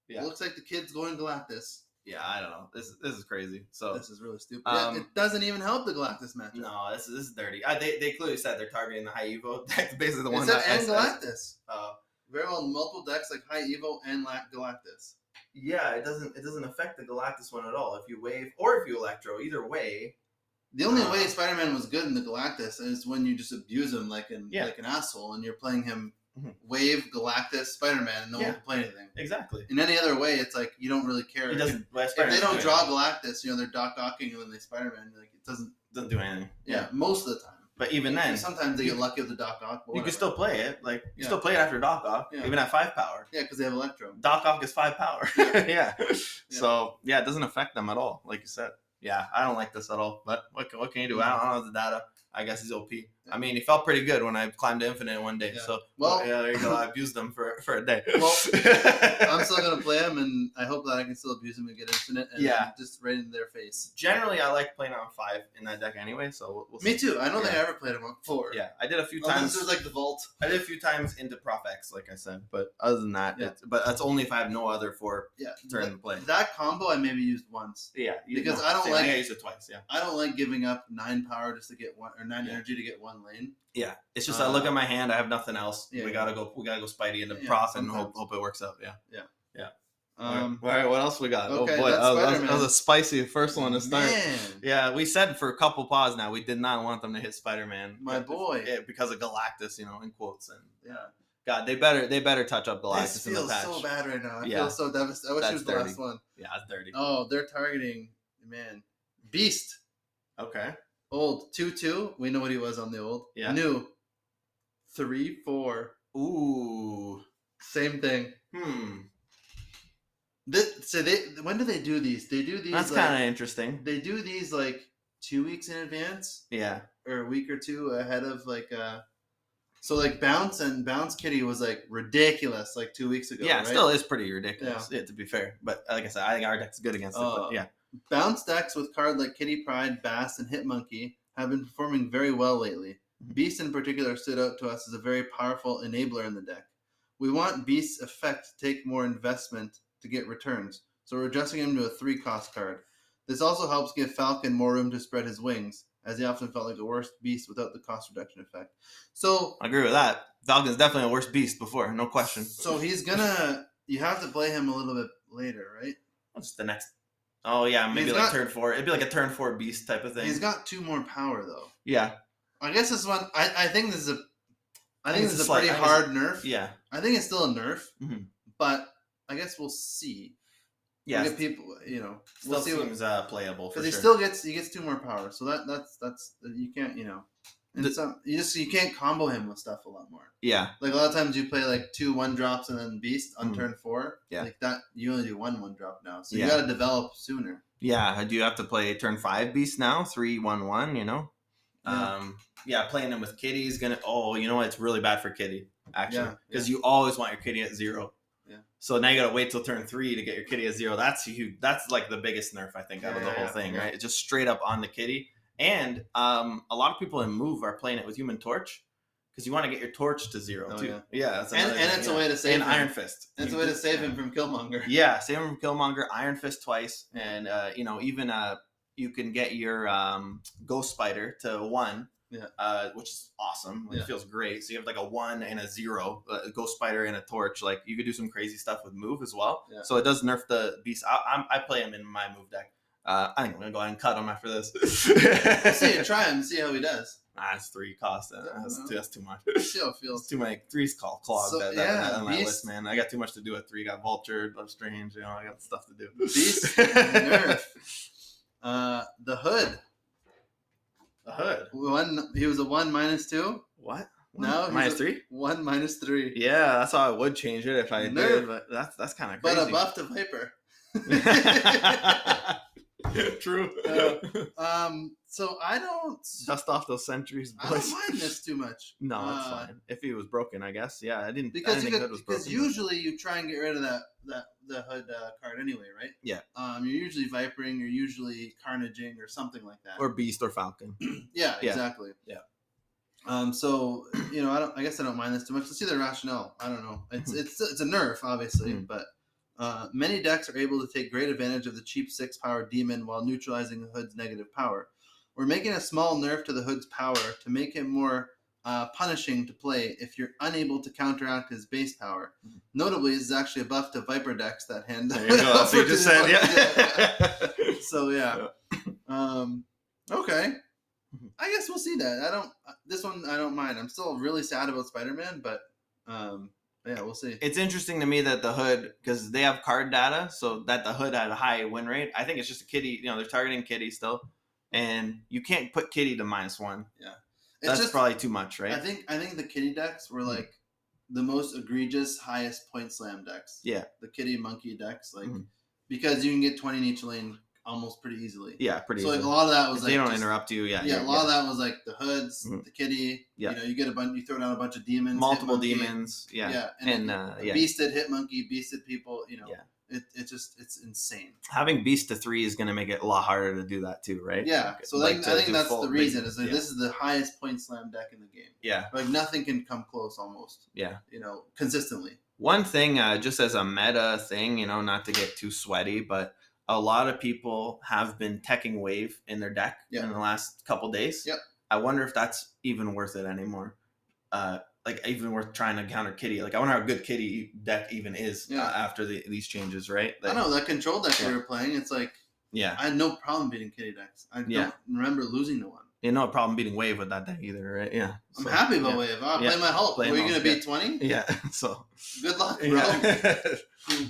Yeah. It looks like the kid's going Galactus. Yeah, I don't know. This is crazy. So This is really stupid. Yeah, it doesn't even help the Galactus matchup. no, this is dirty. They clearly said they're targeting the high Evo deck. Basically, the It one said that and Galactus. Uh, Very well, multiple decks like High Evo and Galactus. yeah, it doesn't affect the Galactus one at all. If you wave or if you electro, either way. The only way Spider-Man was good in the Galactus is when you just abuse him like an asshole, and you're playing him Wave, Galactus, Spider-Man, and no one can play anything. Exactly. In any other way, it's like you don't really care. It doesn't. If they don't draw Galactus, they're Doc Ocking, and then they Spider-Man. Like it doesn't do anything. Yeah, most of the time. But even then, sometimes they get lucky with the Doc Ock. You can still play it. Like you still play it after Doc Ock, even at 5 power. Yeah, because they have Electro. Doc Ock is 5 power. Yeah. So yeah, it doesn't affect them at all, like you said. Yeah, I don't like this at all. But what can you do? I don't know the data. I guess he's OP. I mean, he felt pretty good when I climbed to Infinite one day. Yeah. So there you go. I abused him for a day. Well, I'm still gonna play him, and I hope that I can still abuse him and get Infinite. And just right in their face. Generally, I like playing on 5 in that deck anyway. So we'll see. Me too. I don't think I ever played him on 4. Yeah, I did a few times. This was like the Vault. I did a few times into Prof X, like I said, but other than that, but that's only if I have no other 4 turn to play. That combo I maybe used once. Yeah, because I don't like. I used it twice. Yeah, I don't like giving up 9 power just to get 1 or 9 energy to get 1 lane. Yeah, it's just I look at my hand. I have nothing else. We gotta go Spidey into Prof and hope it works out. Yeah. All right, what else we got? Okay, oh boy, that was a spicy first one to start. Man. Yeah, we said for a couple paws now we did not want them to hit Spider-Man. My boy. Because of Galactus, in quotes. And God, they better touch up Galactus in the patch. This feels so bad right now. I feel so devastated. I wish it was the last one. Yeah, it's dirty. Oh, they're targeting, Beast. Okay. Old 2/2. We know what he was on the old. Yeah. New 3/4. Ooh. Same thing. When do they do these? They do these. That's kind of interesting. They do these like 2 weeks in advance. Yeah. Or a week or two ahead of So like Bounce Kitty was like ridiculous like 2 weeks ago. Yeah, right? It still is pretty ridiculous. Yeah, to be fair. But like I said, I think our deck's good against it. But yeah. Bounce decks with cards like Kitty Pryde, Bass, and Hitmonkey have been performing very well lately. Beast in particular stood out to us as a very powerful enabler in the deck. We want Beast's effect to take more investment to get returns, so we're adjusting him to a 3-cost card. This also helps give Falcon more room to spread his wings, as he often felt like a worse beast without the cost reduction effect. So I agree with that. Falcon's definitely a worse beast before, no question. So you have to play him a little bit later, right? What's the next? Oh yeah, maybe turn 4. It'd be like a turn 4 beast type of thing. He's got 2 more power though. Yeah. I guess this one. I think this is a pretty hard nerf. Yeah. I think it's still a nerf, but I guess we'll see. Yeah. We'll get people, Still seems playable for because sure. he gets 2 more power, so that's you can't and you can't combo him with stuff a lot more. Yeah. Like a lot of times you play like 2 1-drops and then Beast on turn 4. Yeah. Like that you only do 1 1-drop now, so you got to develop sooner. Yeah. Do you have to play turn 5 Beast now? 3/1/1. Playing him with Kitty is gonna. Oh, it's really bad for Kitty actually because you always want your Kitty at 0. Yeah. So now you gotta wait till turn 3 to get your Kitty at 0. That's huge. That's like the biggest nerf I think out of the whole thing, right? It's just straight up on the Kitty. And a lot of people in Move are playing it with Human Torch because you want to get your Torch to 0 too. Yeah, that's and it's a way to save him. Iron Fist. It's a way to save him from Killmonger. Yeah, save him from Killmonger. Iron Fist twice, and even you can get your Ghost Spider to 1. Yeah. Which is awesome. It feels great. So you have like a 1 and a 0, a Ghost Spider and a Torch. Like you could do some crazy stuff with Move as well. Yeah. So it does nerf the Beast. I play him in my Move deck. I think I'm gonna go ahead and cut him after this. Try him and see how he does. It's 3 cost. That's too much. See how it feels. It's too many 3's called clogged on my list, man. I got too much to do at 3. Got Vulture, Love Strange. I got stuff to do. Beast nerf. The Hood. The Hood. He was a 1 -2. What? No, -3. 1 -3. Yeah, that's how I would change it if I did. But that's kind of crazy. But a buff to Viper. True. So I don't Dust off those sentries, boys. I don't mind this too much. No, it's fine. If he was broken, I guess. Yeah, I didn't Because think Hood was broken. because usually you try and get rid of the Hood card anyway, right? Yeah. You're usually Vipering, you're usually Carnaging or something like that. Or Beast or Falcon. Yeah, exactly. Yeah. So I guess I don't mind this too much. Let's see the rationale. I don't know. It's a nerf, obviously, but many decks are able to take great advantage of the cheap 6-power demon while neutralizing the Hood's negative power. We're making a small nerf to the Hood's power to make him more punishing to play if you're unable to counteract his base power. Notably, this is actually a buff to Viper decks that hand. There you go. So you just said, yeah. So yeah. Okay. I guess we'll see that. This one I don't mind. I'm still really sad about Spider-Man, but yeah, we'll see. It's interesting to me that the Hood, because they have card data, so that the Hood had a high win rate. I think it's just a Kitty. They're targeting Kitty still, and you can't put Kitty to -1. Yeah, that's probably too much, right? I think the Kitty decks were like the most egregious, highest point slam decks. Yeah, the Kitty Monkey decks, because you can get 20 in each lane almost pretty easily. Yeah, pretty easily. So a lot of that was if they don't interrupt you. Yeah, a lot of that was like the Hoods, the Kitty. Yeah, you get you throw down a bunch of demons, multiple demons. Yeah, and beasted hit monkey, beasted people. It's insane. Having beast to 3 is going to make it a lot harder to do that too, right? Yeah, so I think that's the reason. Is that this is the highest point slam deck in the game. Yeah, like nothing can come close almost. Yeah, consistently. One thing, just as a meta thing, not to get too sweaty, but a lot of people have been teching Wave in their deck in the last couple days. Yep. I wonder if that's even worth it anymore. Even worth trying to counter Kitty. I wonder how good Kitty deck even is after these changes, right? I know that control deck we were playing. It's I had no problem beating Kitty decks. I don't remember losing to one. No problem beating Wave with that deck either, right? Yeah. I'm happy about Wave. I'll play my Hulk. Were you going to beat 20? Yeah. So good luck, bro.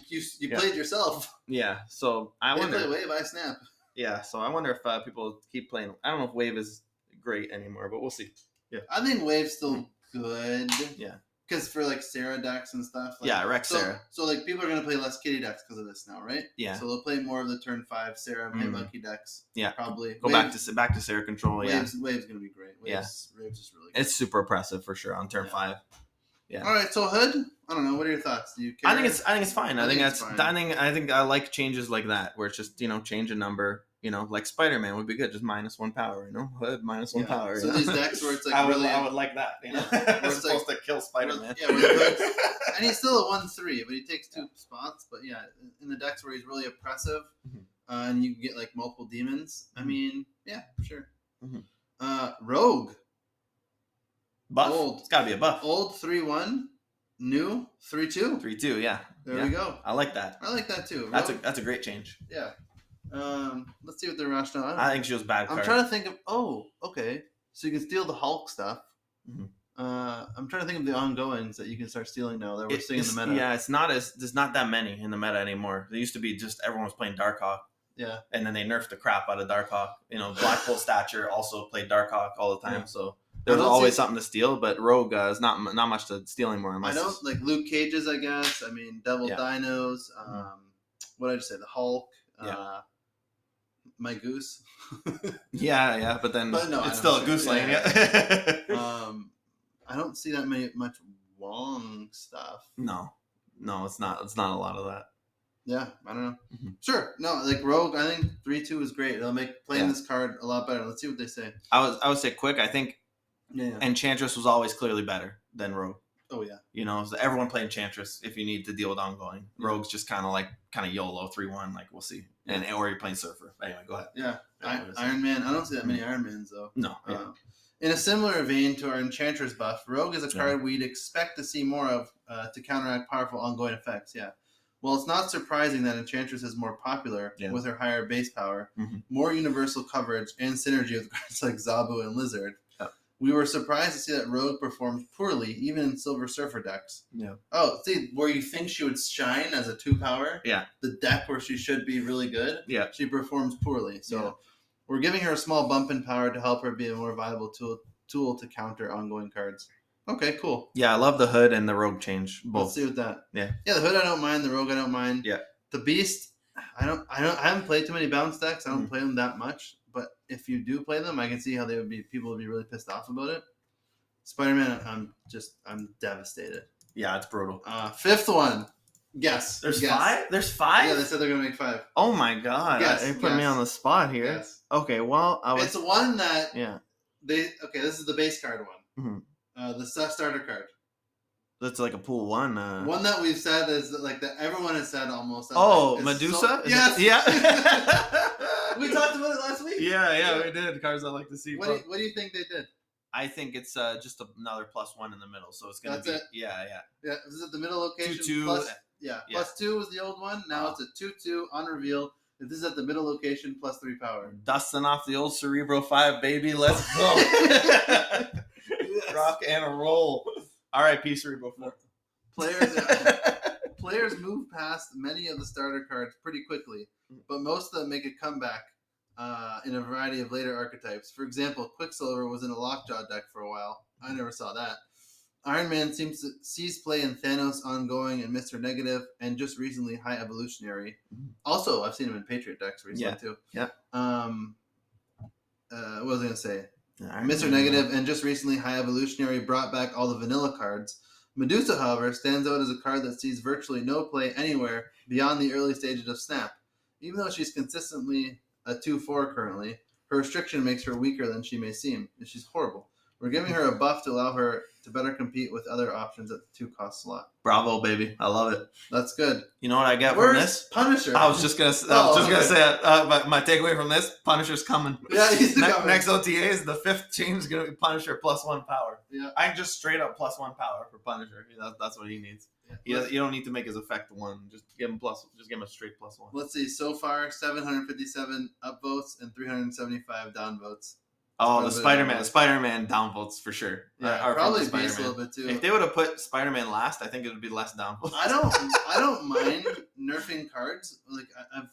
You played yourself. Yeah. So I wonder. Play Wave, I snap. Yeah. So I wonder if people keep playing. I don't know if Wave is great anymore, but we'll see. Yeah. I think Wave's still good. Yeah. Because for Sarah decks and stuff. Rex Sarah. So people are going to play less Kitty decks because of this now, right? Yeah. So they'll play more of the turn 5 Sarah and Monkey decks. Yeah. Probably. Go back to Sarah control. Wave's going to be great. Wave's just really good. It's super oppressive for sure on turn 5. Yeah. All right. So Hood, I don't know. What are your thoughts? Do you care? I think it's fine. I think I like changes like that where it's just change a number. Like Spider-Man would be good, just -1 power. Hood -1 power. So these decks where it's I would like that. It's supposed to kill Spider-Man. And he's still a 1/3, but he takes 2 spots. But in the decks where he's really oppressive, and you can get multiple demons. I mean, sure. Rogue. Buff. Old. It's got to be a buff. Old 3/1, new 3/2. 3/2. Yeah. There we go. I like that. I like that too. Rogue. That's a great change. Yeah. Let's see what the rationale. I think she was bad. I'm trying to think of. Oh, okay. So you can steal the Hulk stuff. I'm trying to think of the ongoings that you can start stealing now that we're seeing in the meta. Yeah, there's not that many in the meta anymore. There used to be just everyone was playing Darkhawk. Yeah. And then they nerfed the crap out of Darkhawk. Blackpool Stature also played Darkhawk all the time. Yeah. So there's always something to steal, but Rogue is not much to steal anymore. I know, Luke Cage's, I guess. I mean, Devil Dinos. What did I just say? The Hulk. My Goose. But then it's still a Goose lane. Yeah. I don't see that much Wong stuff. No, it's not. It's not a lot of that. Yeah, I don't know. Sure, no, Rogue. I think 3/2 is great. It'll make playing this card a lot better. Let's see what they say. I would say quick. I think Enchantress was always clearly better than Rogue. Oh yeah. So everyone played Enchantress if you need to deal with ongoing. Rogue's just kind of YOLO 3/1. We'll see. And or you're playing Surfer. Anyway, go ahead. Yeah. Iron Man. I don't see that many Iron Mans though. No. In a similar vein to our Enchantress buff, Rogue is a card we'd expect to see more of to counteract powerful ongoing effects. Yeah. Well, it's not surprising that Enchantress is more popular with her higher base power, more universal coverage, and synergy with cards like Zabu and Lizard. We were surprised to see that Rogue performed poorly, even in Silver Surfer decks. Yeah. Oh, see, where you think she would shine as a 2-power, the deck where she should be really good, she performs poorly. So we're giving her a small bump in power to help her be a more viable tool to counter ongoing cards. Okay, cool. Yeah, I love the Hood and the Rogue change. Both. Let's see with that. Yeah. Yeah, the Hood I don't mind. The Rogue I don't mind. Yeah. The Beast, I haven't played too many bounce decks. I don't play them that much. But if you do play them, I can see how people would be really pissed off about it. Spider-Man, I'm devastated. Yeah, it's brutal. Fifth one. Guess. There's Guess. 5? There's 5? Yeah, they said they're gonna make 5. Oh my god. They put me on the spot here. Yes. Okay, well, It's one that yeah. this is the base card one. Mm-hmm. The starter card. That's like a pool 1. One that we've said is like that everyone has said almost. Medusa? Yes. Yeah. We talked about it last week. Yeah, we did. Cards I like to see. What do you think they did? I think it's just another +1 in the middle, so it's gonna be it? Yeah. Yeah, is it the middle location? 2/2. +2 was the old one. Now it's a 2/2 on reveal. If this is at the middle location, +3 power. Dusting off the old Cerebro 5, baby. Let's go. Rock and a roll. R.I.P. Cerebro 4. Players move past many of the starter cards pretty quickly, but most of them make a comeback in a variety of later archetypes. For example, Quicksilver was in a Lockjaw deck for a while. I never saw that. Iron Man sees play in Thanos Ongoing and Mr. Negative, and just recently High Evolutionary. Also, I've seen him in Patriot decks recently too. Yeah. What was I going to say? Mr. Negative and just recently High Evolutionary brought back all the vanilla cards. Medusa, however, stands out as a card that sees virtually no play anywhere beyond the early stages of Snap. Even though she's consistently a 2/4 currently, her restriction makes her weaker than she may seem, and she's horrible. We're giving her a buff to allow her to better compete with other options at the 2-cost slot. Bravo, baby. I love it. That's good. You know what I get Where's from this? Punisher? I was just gonna say my takeaway from this: Punisher's coming. Yeah, he's coming. Next OTA is the 5th change is gonna be Punisher +1 power. Yeah, I just straight up +1 power for Punisher. That's what he needs. Yeah. You don't need to make his effect 1. Just give him a straight +1. Let's see. So far, 757 upvotes and 375 downvotes. Oh, the Spider-Man downvotes for sure. Yeah, probably base a little bit too. If they would have put Spider-Man last, I think it would be less downvotes. I don't mind nerfing cards. Like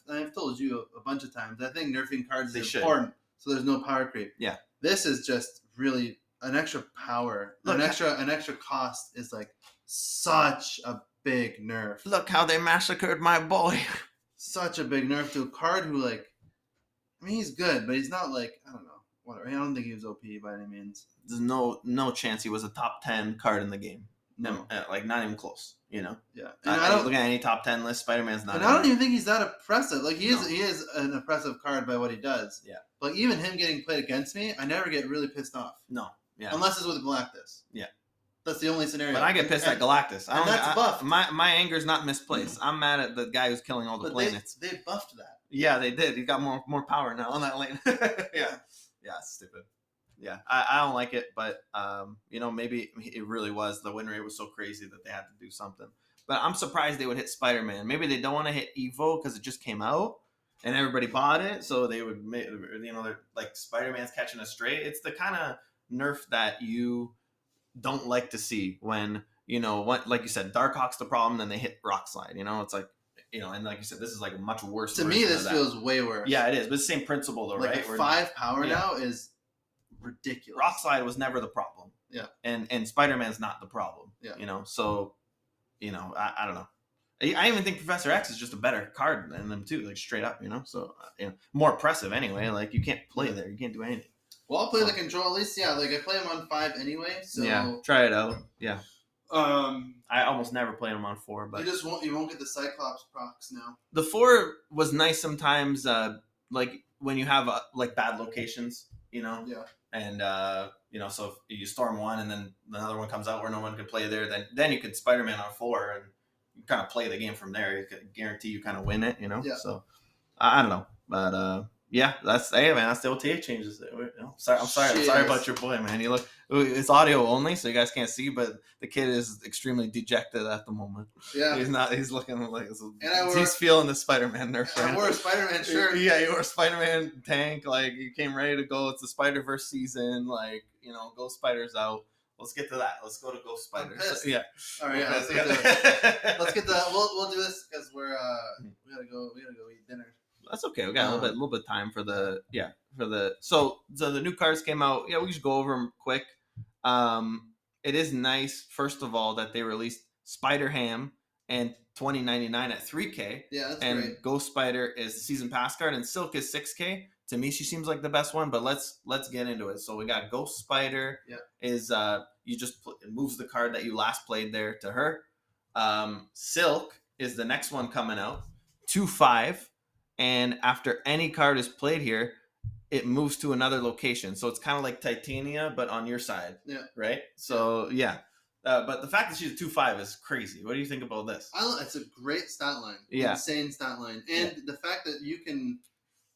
I've told you a bunch of times. I think nerfing cards is important, so there's no power creep. Yeah. This is just really an extra power. Look, an extra cost is like such a big nerf. Look how they massacred my boy. Such a big nerf to a card who he's good, but he's not like, I don't know. Whatever. I don't think he was OP by any means. There's no chance he was a top 10 card in the game. No. Not even close. You know. Yeah. And I don't look at any top 10 list. Spider-Man's not. And I don't even think he's that oppressive. Like he is an oppressive card by what he does. Yeah. But even him getting played against me, I never get really pissed off. No. Yeah. Unless it's with Galactus. Yeah. That's the only scenario. But I get pissed at Galactus. That's buffed. My anger's not misplaced. I'm mad at the guy who's killing all the planets. They buffed that. Yeah, they did. He got more power now on that lane. Yeah. Yeah, it's stupid. Yeah, I don't like it, but maybe it really was. The win rate was so crazy that they had to do something. But I'm surprised they would hit Spider-Man. Maybe they don't want to hit Evo because it just came out and everybody bought it, so they would, they're like Spider-Man's catching a stray. It's the kind of nerf that you don't like to see when like you said, Darkhawk's the problem, then they hit Rock Slide. It's like. And like you said, this is like a much worse. To me, this feels way worse. Yeah, it is, but it's the same principle though, right? 5 power now is ridiculous. Rock Slide was never the problem. Yeah. And Spider-Man's not the problem. Yeah. So, I don't know. I even think Professor X is just a better card than them too, like straight up, So, more oppressive anyway. Like you can't play there. You can't do anything. Well, I'll play the control at least. Yeah, like I play him on 5 anyway. So yeah, try it out. Yeah. I almost never played him on 4, but you won't get the Cyclops procs now. The 4 was nice sometimes, like when you have bad locations, Yeah. And so if you storm one and then another one comes out where no one can play there, then you could Spider-Man on 4 and you kind of play the game from there. You could guarantee you kind of win it, Yeah. So I don't know, but yeah, that's the OTA changes. I'm sorry about your boy, man. You look, it's audio only, so you guys can't see, but the kid is extremely dejected at the moment. Yeah, he's looking like he's feeling the Spider-Man nerf. I wore a Spider-Man shirt. Yeah, you wore a Spider-Man tank. Like you came ready to go. It's the Spider-Verse season. Like go Spiders out. Let's get to that. Let's go to Ghost Spiders. Yeah. All right. Yeah. Let's get the. We'll do this because we gotta go eat dinner. That's okay. We got a little bit of time for the so the new cards came out. Yeah, we should go over them quick. It is nice, first of all, that they released Spider Ham and 2099 at 3K. Yeah, that's and great. Ghost Spider is the season pass card, and Silk is 6K. To me, she seems like the best one, but let's get into it. So we got Ghost Spider. Yeah. Is you just it moves the card that you last played there to her. Silk is the next one coming out. 2/5, and after any card is played here, it moves to another location. So it's kind of like Titania, but on your side. Yeah. Right. So yeah. But the fact that she's a 2/5 is crazy. What do you think about this? It's a great stat line. Yeah. Insane stat line, and the fact that you can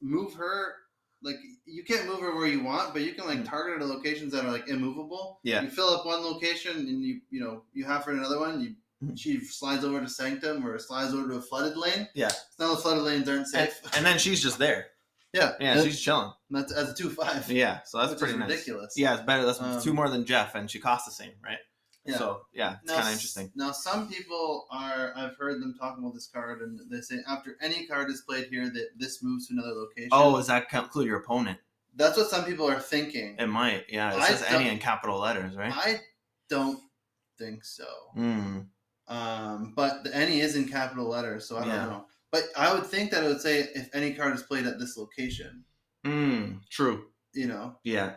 move her, like you can't move her where you want, but you can like target her to locations that are like immovable. Yeah. You fill up one location and you have her in another one. She slides over to Sanctum or slides over to a flooded lane. Yeah. Now the flooded lanes aren't safe. And then she's just there. Yeah. Yeah, she's chilling. That's as a 2/5. Yeah, so that's pretty nice. Ridiculous. Yeah, it's better. That's 2 more than Jeff, and she costs the same, right? Yeah. So yeah, it's kind of interesting. Now some people I've heard them talking about this card, and they say after any card is played here, that this moves to another location. Oh, does that include your opponent? That's what some people are thinking. It might. Yeah, it says any in capital letters, right? I don't think so. Mm. But the any is in capital letters, so I don't know. But I would think that it would say if any card is played at this location. True. Yeah.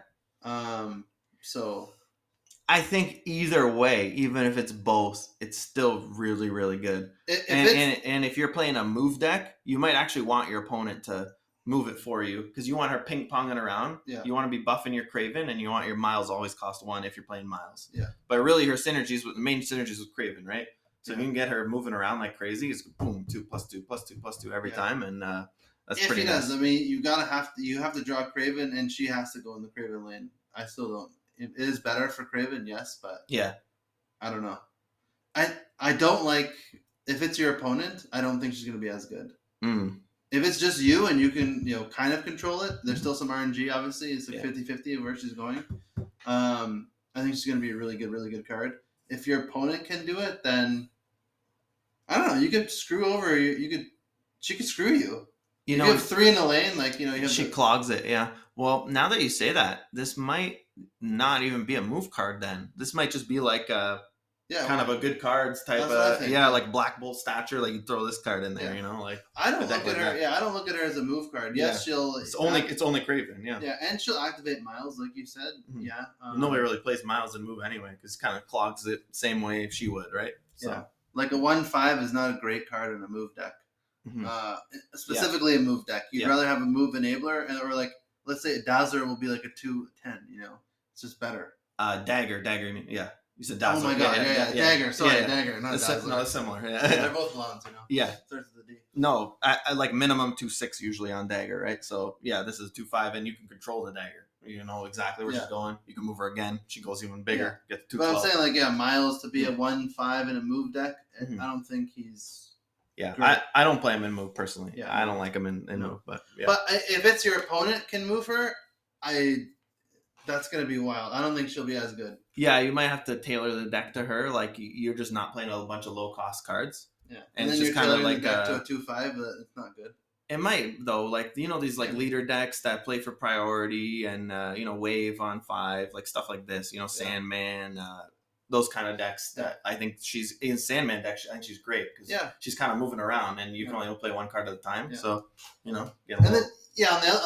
So I think either way, even if it's both, it's still really, really good. And if you're playing a move deck, you might actually want your opponent to move it for you because you want her ping ponging around. Yeah. You want to be buffing your Craven, and you want your Miles always cost 1 if you're playing Miles. Yeah. But really, her synergies with the main synergies with Craven, right? So if you can get her moving around like crazy, it's boom 2+2+2+2 every time, and that's pretty nice. I mean, you have to draw Craven, and she has to go in the Craven lane. I still don't. It is better for Craven, yes, but I don't know. I don't like if it's your opponent. I don't think she's going to be as good. If it's just you and you can kind of control it, there's still some RNG. Obviously, it's like 50-50 of where she's going. I think she's going to be a really good card. If your opponent can do it, then I don't know. You could screw over. She could screw you. You have 3 in the lane, like you have. She clogs it. Yeah. Well, now that you say that, this might not even be a move card. Then this might just be like kind of a good cards type of like Black Bolt stature. Like you throw this card in there, like I don't look at her. Yeah, I don't look at her as a move card. Yes, she'll. It's only Craven. Yeah. Yeah, and she'll activate Miles, like you said. Mm-hmm. Yeah. Nobody really plays Miles and move anyway because it kind of clogs it same way if she would, right? So like a 1/5 is not a great card in a move deck. Mm-hmm. Specifically a move deck. You'd rather have a move enabler, or like let's say a Dazzler will be like a 2/10. It's just better. Dagger. Yeah. You said Dazzler. Oh my god, Dagger. Sorry, Dagger, not Dazzler. No, it's similar. Yeah. They're both blondes, Yeah. Starts with a D. No, I like minimum 2/6 usually on Dagger, right? So yeah, this is 2/5, and you can control the Dagger. You know exactly where she's going. You can move her again. She goes even bigger. Get to 2/12. But I'm saying Miles to be a 1/5 in a move deck. I don't think he's. Yeah, I don't play him in move personally. Yeah, I don't like him in move, but But if it's your opponent can move her, that's gonna be wild. I don't think she'll be as good. Yeah, you might have to tailor the deck to her. Like you're just not playing a bunch of low cost cards. Yeah, and then it's just kind of like to a 2/5, but it's not good. It might though, like these like leader decks that play for priority and wave on 5, like stuff like this. Sandman. Those kind of decks that I think she's in Sandman deck. I think she's great because she's kind of moving around and you can only play one card at a time. Yeah. So on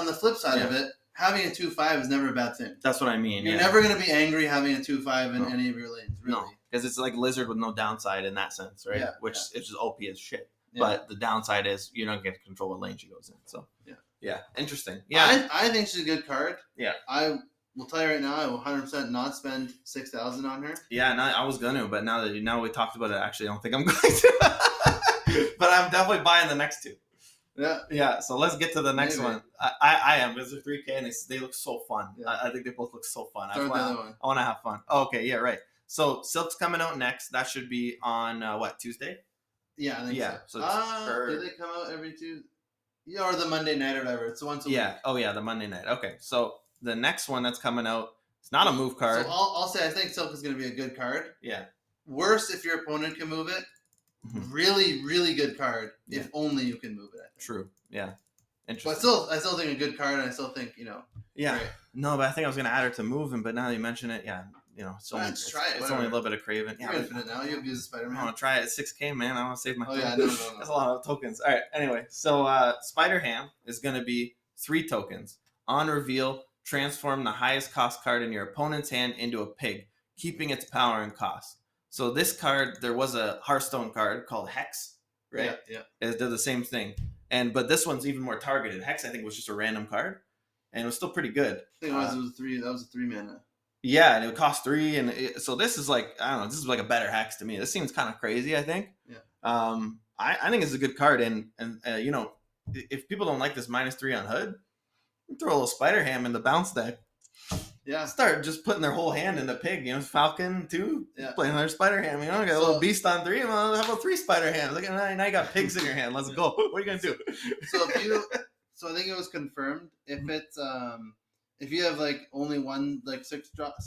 the flip side of it, having a 2/5 is never a bad thing. That's what I mean. You're never going to be angry having a 2/5 in any of your lanes, really. No, because it's like Lizard with no downside in that sense, right? Yeah, which is just OP as shit. Yeah. But the downside is you don't get to control what lane she goes in. So yeah, interesting. Yeah, I think she's a good card. Yeah, I will tell you right now, I will 100% not spend 6,000 on her. Yeah, I was gonna, but now we talked about it, actually, I don't think I'm going to. But I'm definitely buying the next 2. Yeah. So let's get to the next one. I am because they're 3K and they look so fun. Yeah. I think they both look so fun. I want to have fun. Oh, okay, yeah, right. So Silk's coming out next. That should be on Tuesday. Yeah, I think so. Do they come out every Tuesday? Yeah, or the Monday night or whatever. It's once a week. Oh yeah, the Monday night. Okay, so the next one that's coming out, it's not a move card. So I'll say I think Silk is going to be a good card. Yeah. Worse if your opponent can move it. Mm-hmm. Really, really good card if only you can move it. I think. True. Yeah. Interesting. But I still think a good card, and I still think Yeah. Great. No, but I think I was going to add her to moving, but now that you mention it, it's only it's only a little bit of Craven. You're infinite now. You've used Spider-Man. I want to try it at 6K, man. I want to save my. Oh yeah, no. That's a lot of tokens. All right. Anyway, so Spider Ham is going to be 3 tokens. On reveal, transform the highest cost card in your opponent's hand into a pig, keeping its power and cost. So this card, there was a Hearthstone card called Hex, right? Yeah. They're the same thing. But this one's even more targeted. Hex, I think, was just a random card, and it was still pretty good. I think it was 3. That was a 3 mana. Yeah, and it would cost 3, and so this is like, I don't know, this is like a better Hex to me. This seems kind of crazy, I think. Yeah. I think it's a good card, and you know, if people don't like this -3 on HUD, throw a little Spider Ham in the bounce deck. Yeah. Start just putting their whole hand in the pig. You know, Falcon 2, Yeah. play another Spider Ham. You know, got a little Beast on 3. Well, how about 3 Spider Hams? Look at now you got pigs in your hand. Let's go. What are you gonna do? So I think it was confirmed. If you have like only one like 6-drop,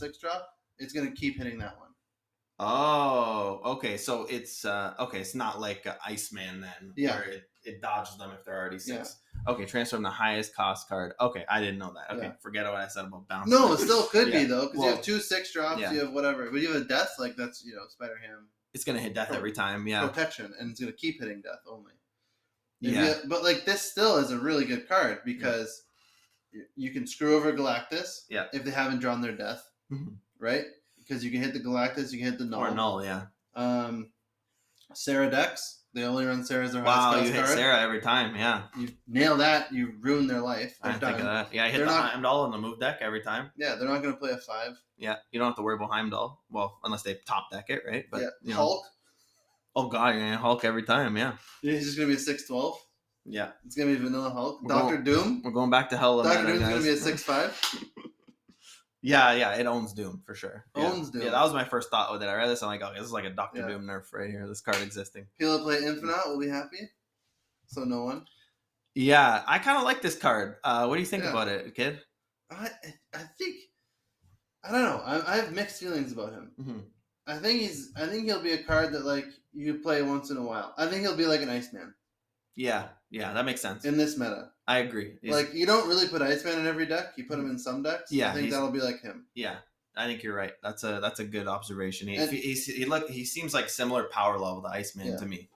it's gonna keep hitting that one. Oh, okay. So it's okay. It's not like Iceman then, where it dodges them if they're already 6. Yeah. Okay, transform the highest cost card. Okay, I didn't know that. Okay, forget what I said about bounce. No, it still could be though, because you have 2 6-drops. You have whatever, but you have a death, like that's Spider Ham. It's gonna hit death every time. Yeah, protection, and it's gonna keep hitting death only. But like this still is a really good card because you can screw over Galactus. Yeah. If they haven't drawn their death, right? Because you can hit the Galactus, you can hit the null. Or null, yeah. Sarah decks. They only run Sarah as their highest cost card. Wow, you hit Sarah every time, yeah. You nail that, you ruin their life. I think of that. Yeah, I hit the Heimdall in the move deck every time. Yeah, they're not going to play a 5. Yeah, you don't have to worry about Heimdall. Well, unless they top deck it, right? But you know. Hulk. Oh, God, you're going to Hulk every time, yeah. He's just going to be a 6/12. Yeah. It's going to be vanilla Hulk. Doctor Doom. We're going back to hell. Doctor Doom's going to be a 6/5. Yeah, it owns Doom for sure. Owns Doom. Yeah, that was my first thought with it. I read this, I'm like, okay, this is like a Doctor Doom nerf right here. This card existing. People that play Infinite will be happy. So no one. Yeah, I kind of like this card. What do you think about it, kid? I think I don't know. I have mixed feelings about him. Mm-hmm. I think he'll be a card that like you play once in a while. I think he'll be like an Iceman. Yeah, that makes sense. In this meta. I agree. Like, you don't really put Iceman in every deck. You put him in some decks. Yeah, I think that'll be like him. Yeah, I think you're right. That's a good observation. He seems like similar power level to Iceman to me.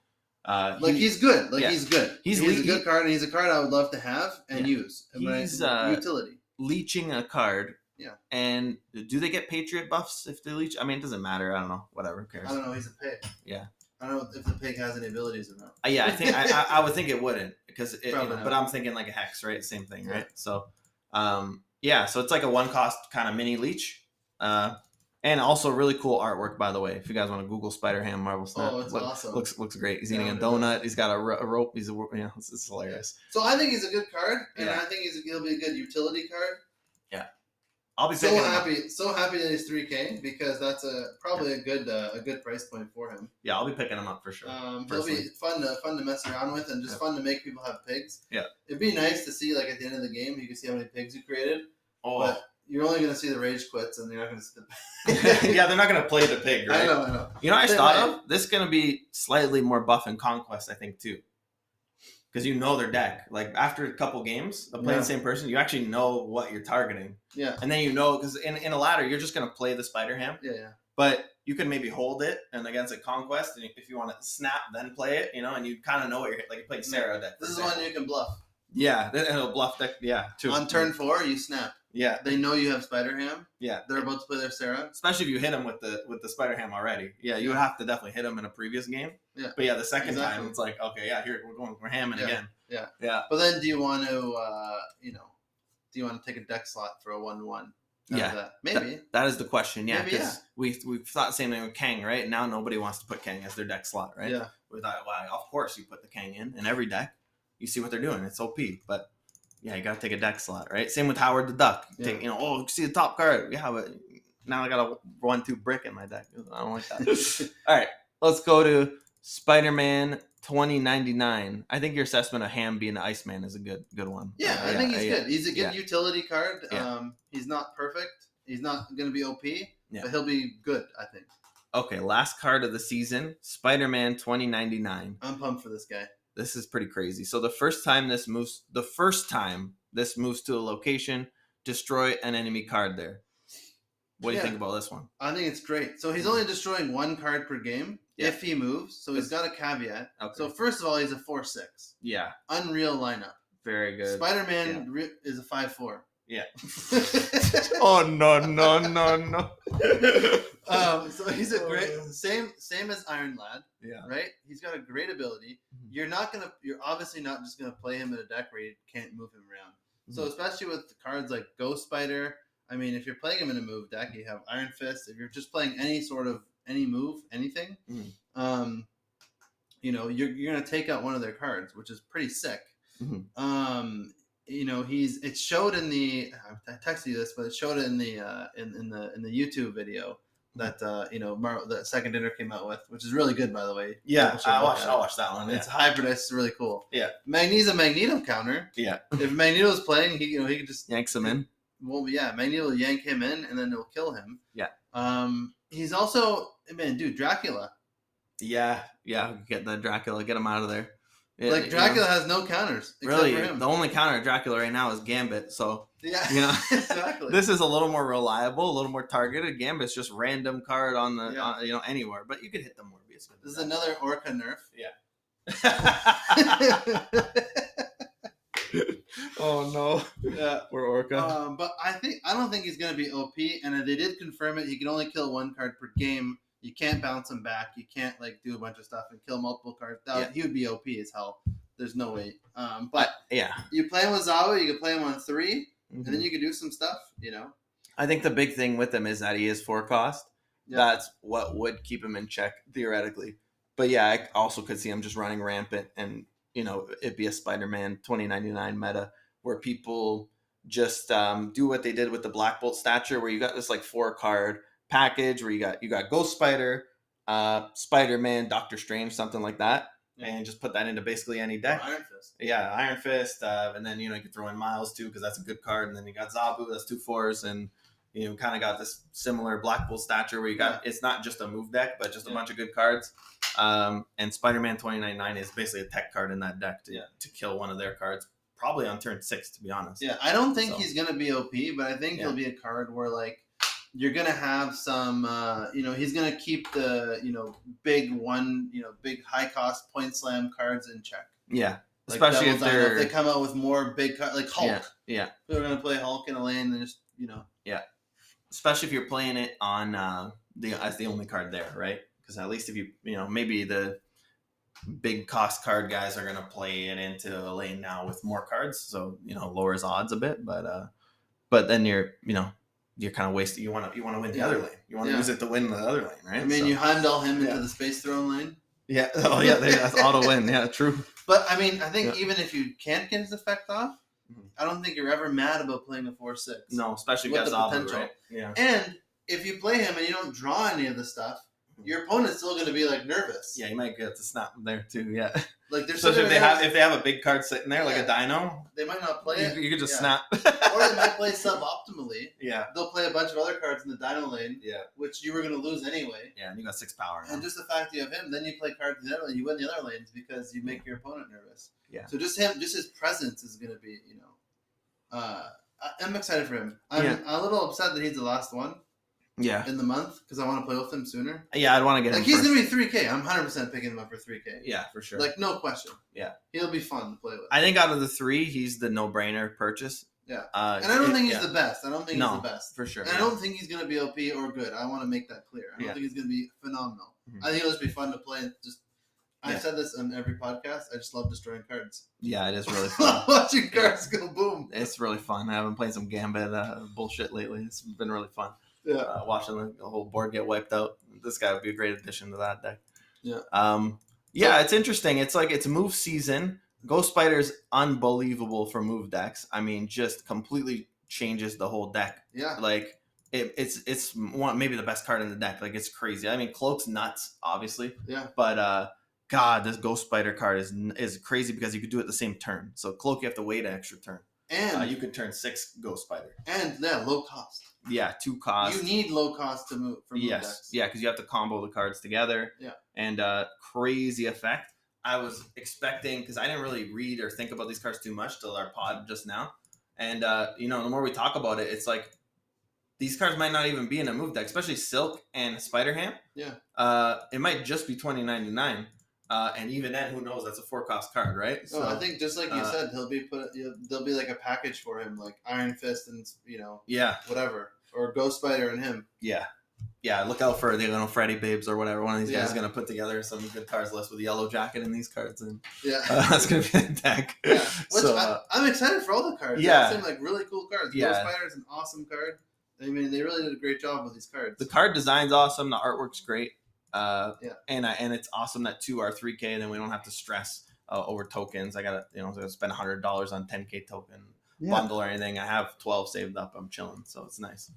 He's good. He's good. He's a good card, and he's a card I would love to have and use. He's utility. Leeching a card. Yeah. And do they get Patriot buffs if they leech? I mean, it doesn't matter. I don't know. Whatever. Who cares? I don't know. He's a pig. Yeah. I don't know if the pig has any abilities or not. Yeah, I think I would think it wouldn't because but I'm thinking like a Hex, right? Same thing, right? So, so it's like a 1-cost kind of mini leech, and also really cool artwork, by the way. If you guys want to Google Spider Ham Marvel Snap, it's awesome. Looks great. He's eating a donut. He's got a rope. It's hilarious. So I think he's a good card, and I think he'll be a good utility card. Yeah. I'll be so happy that he's 3K because that's probably a good price point for him. Yeah, I'll be picking him up for sure. He'll be fun to mess around with and just fun to make people have pigs. Yeah, it'd be nice to see like at the end of the game you can see how many pigs you created. Oh, but you're only gonna see the rage quits and you're not gonna see the yeah, they're not gonna play the pig, right? I know. You know, I thought of this is gonna be slightly more buff in Conquest, I think too. Because you know their deck. Like, after a couple games of playing the same person, you actually know what you're targeting. Yeah. And then you know, because in a ladder, you're just going to play the Spider Ham. Yeah. But you can maybe hold it, and against a Conquest, and if you want to snap, then play it, and you kind of know what you're like. You played Sarah deck. This is one you can bluff. Yeah, and it'll bluff deck. Yeah, too. On turn 4, you snap. Yeah. They know you have Spider Ham. Yeah. They're about to play their Sarah. Especially if you hit them with the Spider Ham already. Yeah, you would have to definitely hit them in a previous game. Yeah. But yeah, the second time, it's like, okay, here, we're hamming again. Yeah. But then do you want to take a deck slot for a 1/1? Yeah. Maybe. That is the question, because we've thought the same thing with Kang, right? Now nobody wants to put Kang as their deck slot, right? Yeah. We thought, well, of course you put the Kang in every deck. You see what they're doing. It's OP, but yeah, you got to take a deck slot, right? Same with Howard the Duck. Take, see the top card. Yeah, but now I got a 1/2 brick in my deck. I don't like that. All right, let's go to Spider-Man 2099. I think your assessment of Ham being the Iceman is a good one. Yeah, I think he's good. He's a good utility card. Yeah. He's not perfect. He's not going to be OP, but he'll be good, I think. Okay, last card of the season, Spider-Man 2099. I'm pumped for this guy. This is pretty crazy. So the first time this moves to a location, destroy an enemy card there. What do you think about this one? I think it's great. So he's only destroying 1 card per game if he moves. So he's got a caveat. Okay. So first of all, he's a 4/6. Yeah. Unreal lineup. Very good. Spider-Man is a 5'4". Yeah. Oh no. So he's a great same as Iron Lad. Yeah. Right. He's got a great ability. You're obviously not just gonna play him in a deck where you can't move him around. So especially with cards like Ghost Spider, I mean, if you're playing him in a move deck, you have Iron Fist. If you're just playing any move, anything, you're gonna take out one of their cards, which is pretty sick. It showed in the I texted you this, but it showed it in the in the YouTube video that the second dinner came out with, which is really good, by the way. Yeah, I'll watch that one. It's hybrid. It's really cool. Yeah, Magneto's a Magneto counter. Yeah, if Magneto's playing, he could just yanks him in. Well, yeah, Magneto will yank him in, and then it'll kill him. Yeah. He's also Dracula. Yeah, get the Dracula, get him out of there. Dracula has no counters. Really, for him. The only counter Dracula right now is Gambit. So exactly. This is a little more reliable, a little more targeted. Gambit's just random card on the anywhere, but you could hit the Morbius. This is another Orca nerf. Yeah. Oh no. Yeah, we're Orca. But I don't think he's gonna be OP, and they did confirm it. He can only kill one card per game. You can't bounce him back. You can't do a bunch of stuff and kill multiple cards. He would be OP as hell. There's no way. But you play him with Zawa, you can play him on 3, and then you can do some stuff. I think the big thing with him is that he is 4 cost. Yeah. That's what would keep him in check theoretically. But yeah, I also could see him just running rampant, and it'd be a Spider-Man 2099 meta where people just do what they did with the Black Bolt stature, where you got this 4 card package where you got Ghost Spider, Spider-Man, Doctor Strange, something like that, and just put that into basically any deck. Iron Fist. Yeah, Iron Fist, and then you can throw in Miles too, because that's a good card, and then you got Zabu, that's 2 4s, and kind of got this similar Black Bolt stature where you got it's not just a move deck, but just a bunch of good cards. And Spider-Man 2099 is basically a tech card in that deck to kill one of their cards, probably on turn 6, to be honest. Yeah, I don't think he's gonna be OP, but I think he'll be a card where you're gonna have some, he's gonna keep the, big high cost point slam cards in check. Yeah, especially if they come out with more big cards, like Hulk. Yeah. They're gonna play Hulk in a lane and just, Yeah, especially if you're playing it on as the only card there, right? Because at least if you, maybe the big cost card guys are gonna play it into a lane now with more cards, so lowers odds a bit, but then you're kind of wasting. You want to win the other lane. You want to use it to win the other lane, right? I mean, you Heimdall him into the Space Throne lane. Yeah. Oh yeah, that's auto win. Yeah, true. But I mean, I think even if you can't get his effect off, I don't think you're ever mad about playing a 4/6. No, especially with the potential. Right? Yeah. And if you play him and you don't draw any of the stuff, your opponent's still going to be nervous. Yeah, you might get to snap there too. Yeah. Especially if they have a big card sitting there like a Dino, they might not play it. You could just snap. Or they might play suboptimally. Yeah. They'll play a bunch of other cards in the Dino lane. Yeah. Which you were going to lose anyway. Yeah, and you got 6 power. And just the fact that you have him, then you play cards in the other lane, you win the other lanes because you make your opponent nervous. Yeah. So just his presence is going to be, I'm excited for him. I'm a little upset that he's the last one. Yeah. In the month because I want to play with him sooner. Yeah, I'd want to get him. He's gonna be 3K. I'm 100% picking him up for 3K. Yeah, for sure. No question. Yeah, he'll be fun to play with. I think out of the 3, he's the no-brainer purchase. Yeah, and I don't think he's the best. I don't think he's the best for sure. And I don't think he's gonna be OP or good. I want to make that clear. I don't think he's gonna be phenomenal. I think it'll just be fun to play. I've said this on every podcast. I just love destroying cards. Yeah, it is really fun. Watching cards go boom. It's really fun. I haven't played some Gambit bullshit lately. It's been really fun. Yeah, watching the whole board get wiped out. This guy would be a great addition to that deck. Yeah. It's interesting. It's it's move season. Ghost Spider's unbelievable for move decks. I mean, just completely changes the whole deck. Yeah. It's maybe the best card in the deck. It's crazy. I mean, Cloak's nuts, obviously. Yeah. But God, this Ghost Spider card is crazy because you could do it the same turn. So Cloak, you have to wait an extra turn. And you could turn 6 Ghost Spider. And low cost. Yeah, 2 cost. You need low cost to move for move decks. Yeah, because you have to combo the cards together. Yeah. And crazy effect. I was expecting, because I didn't really read or think about these cards too much till our pod just now. And, the more we talk about it, it's these cards might not even be in a move deck, especially Silk and Spider-Ham. Yeah. It might just be 2099. And even then, who knows? That's a 4-cost card, right? So I think just like you said, there'll be like a package for him, like Iron Fist and whatever, or Ghost Spider and him. Yeah, look out for Freddy Babes or whatever. One of these guys is gonna put together some good cards list with Yellow Jacket in these cards, and that's gonna be a deck. Yeah, I'm excited for all the cards. Yeah, they seem like really cool cards. Ghost Spider is an awesome card. I mean, they really did a great job with these cards. The card design's awesome. The artwork's great. And it's awesome that 2 are 3K. Then we don't have to stress over tokens. I gotta spend $100 on 10K token bundle or anything. I have 12 saved up. I'm chilling, so it's nice.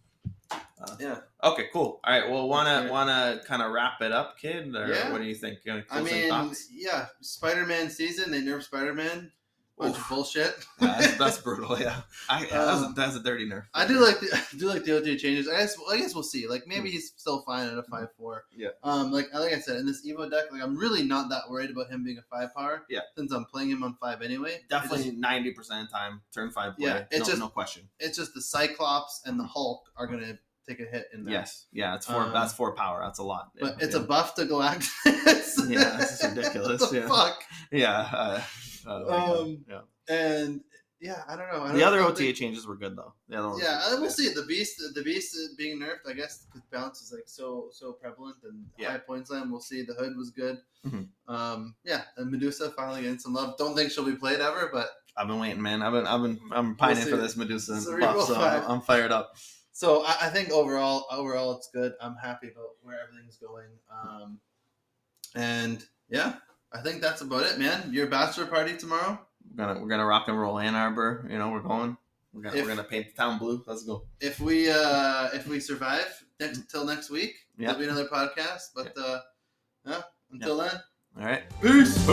Okay, cool. All right. Well, wanna kind of wrap it up, kid? Or what do you think? Thoughts? Spider-Man season. They nerfed Spider-Man. Bunch of bullshit. That's brutal. Yeah, that's a dirty nerf. I do like the OTA changes. I guess we'll see. Like maybe he's still fine at a 5/4. Yeah. Like I said, in this Evo deck, like I'm really not that worried about him being a 5 power. Yeah. Since I'm playing him on 5 anyway. Definitely 90% of the time, turn 5 play. Yeah. No question. It's just the Cyclops and the Hulk are gonna take a hit in there. Yes. Yeah. It's 4. That's 4 power. That's a lot. But it's a buff to Galactus. Yeah. This is ridiculous. What the fuck? Yeah. And I don't know. The other OTA changes were good though. We'll see. The beast being nerfed, I guess, because bounce is like so prevalent and high points line. We'll see. The hood was good. Mm-hmm. And Medusa finally getting some love. Don't think she'll be played ever, but I've been waiting, man. I'm pining for this Medusa buff, so I'm fired up. So I think overall it's good. I'm happy about where everything's going. I think that's about it, man. Your bachelor party tomorrow. We're gonna rock and roll Ann Arbor. We're going. We're gonna paint the town blue. Let's go. If we survive till next week, there'll be another podcast. But until then, all right. Peace.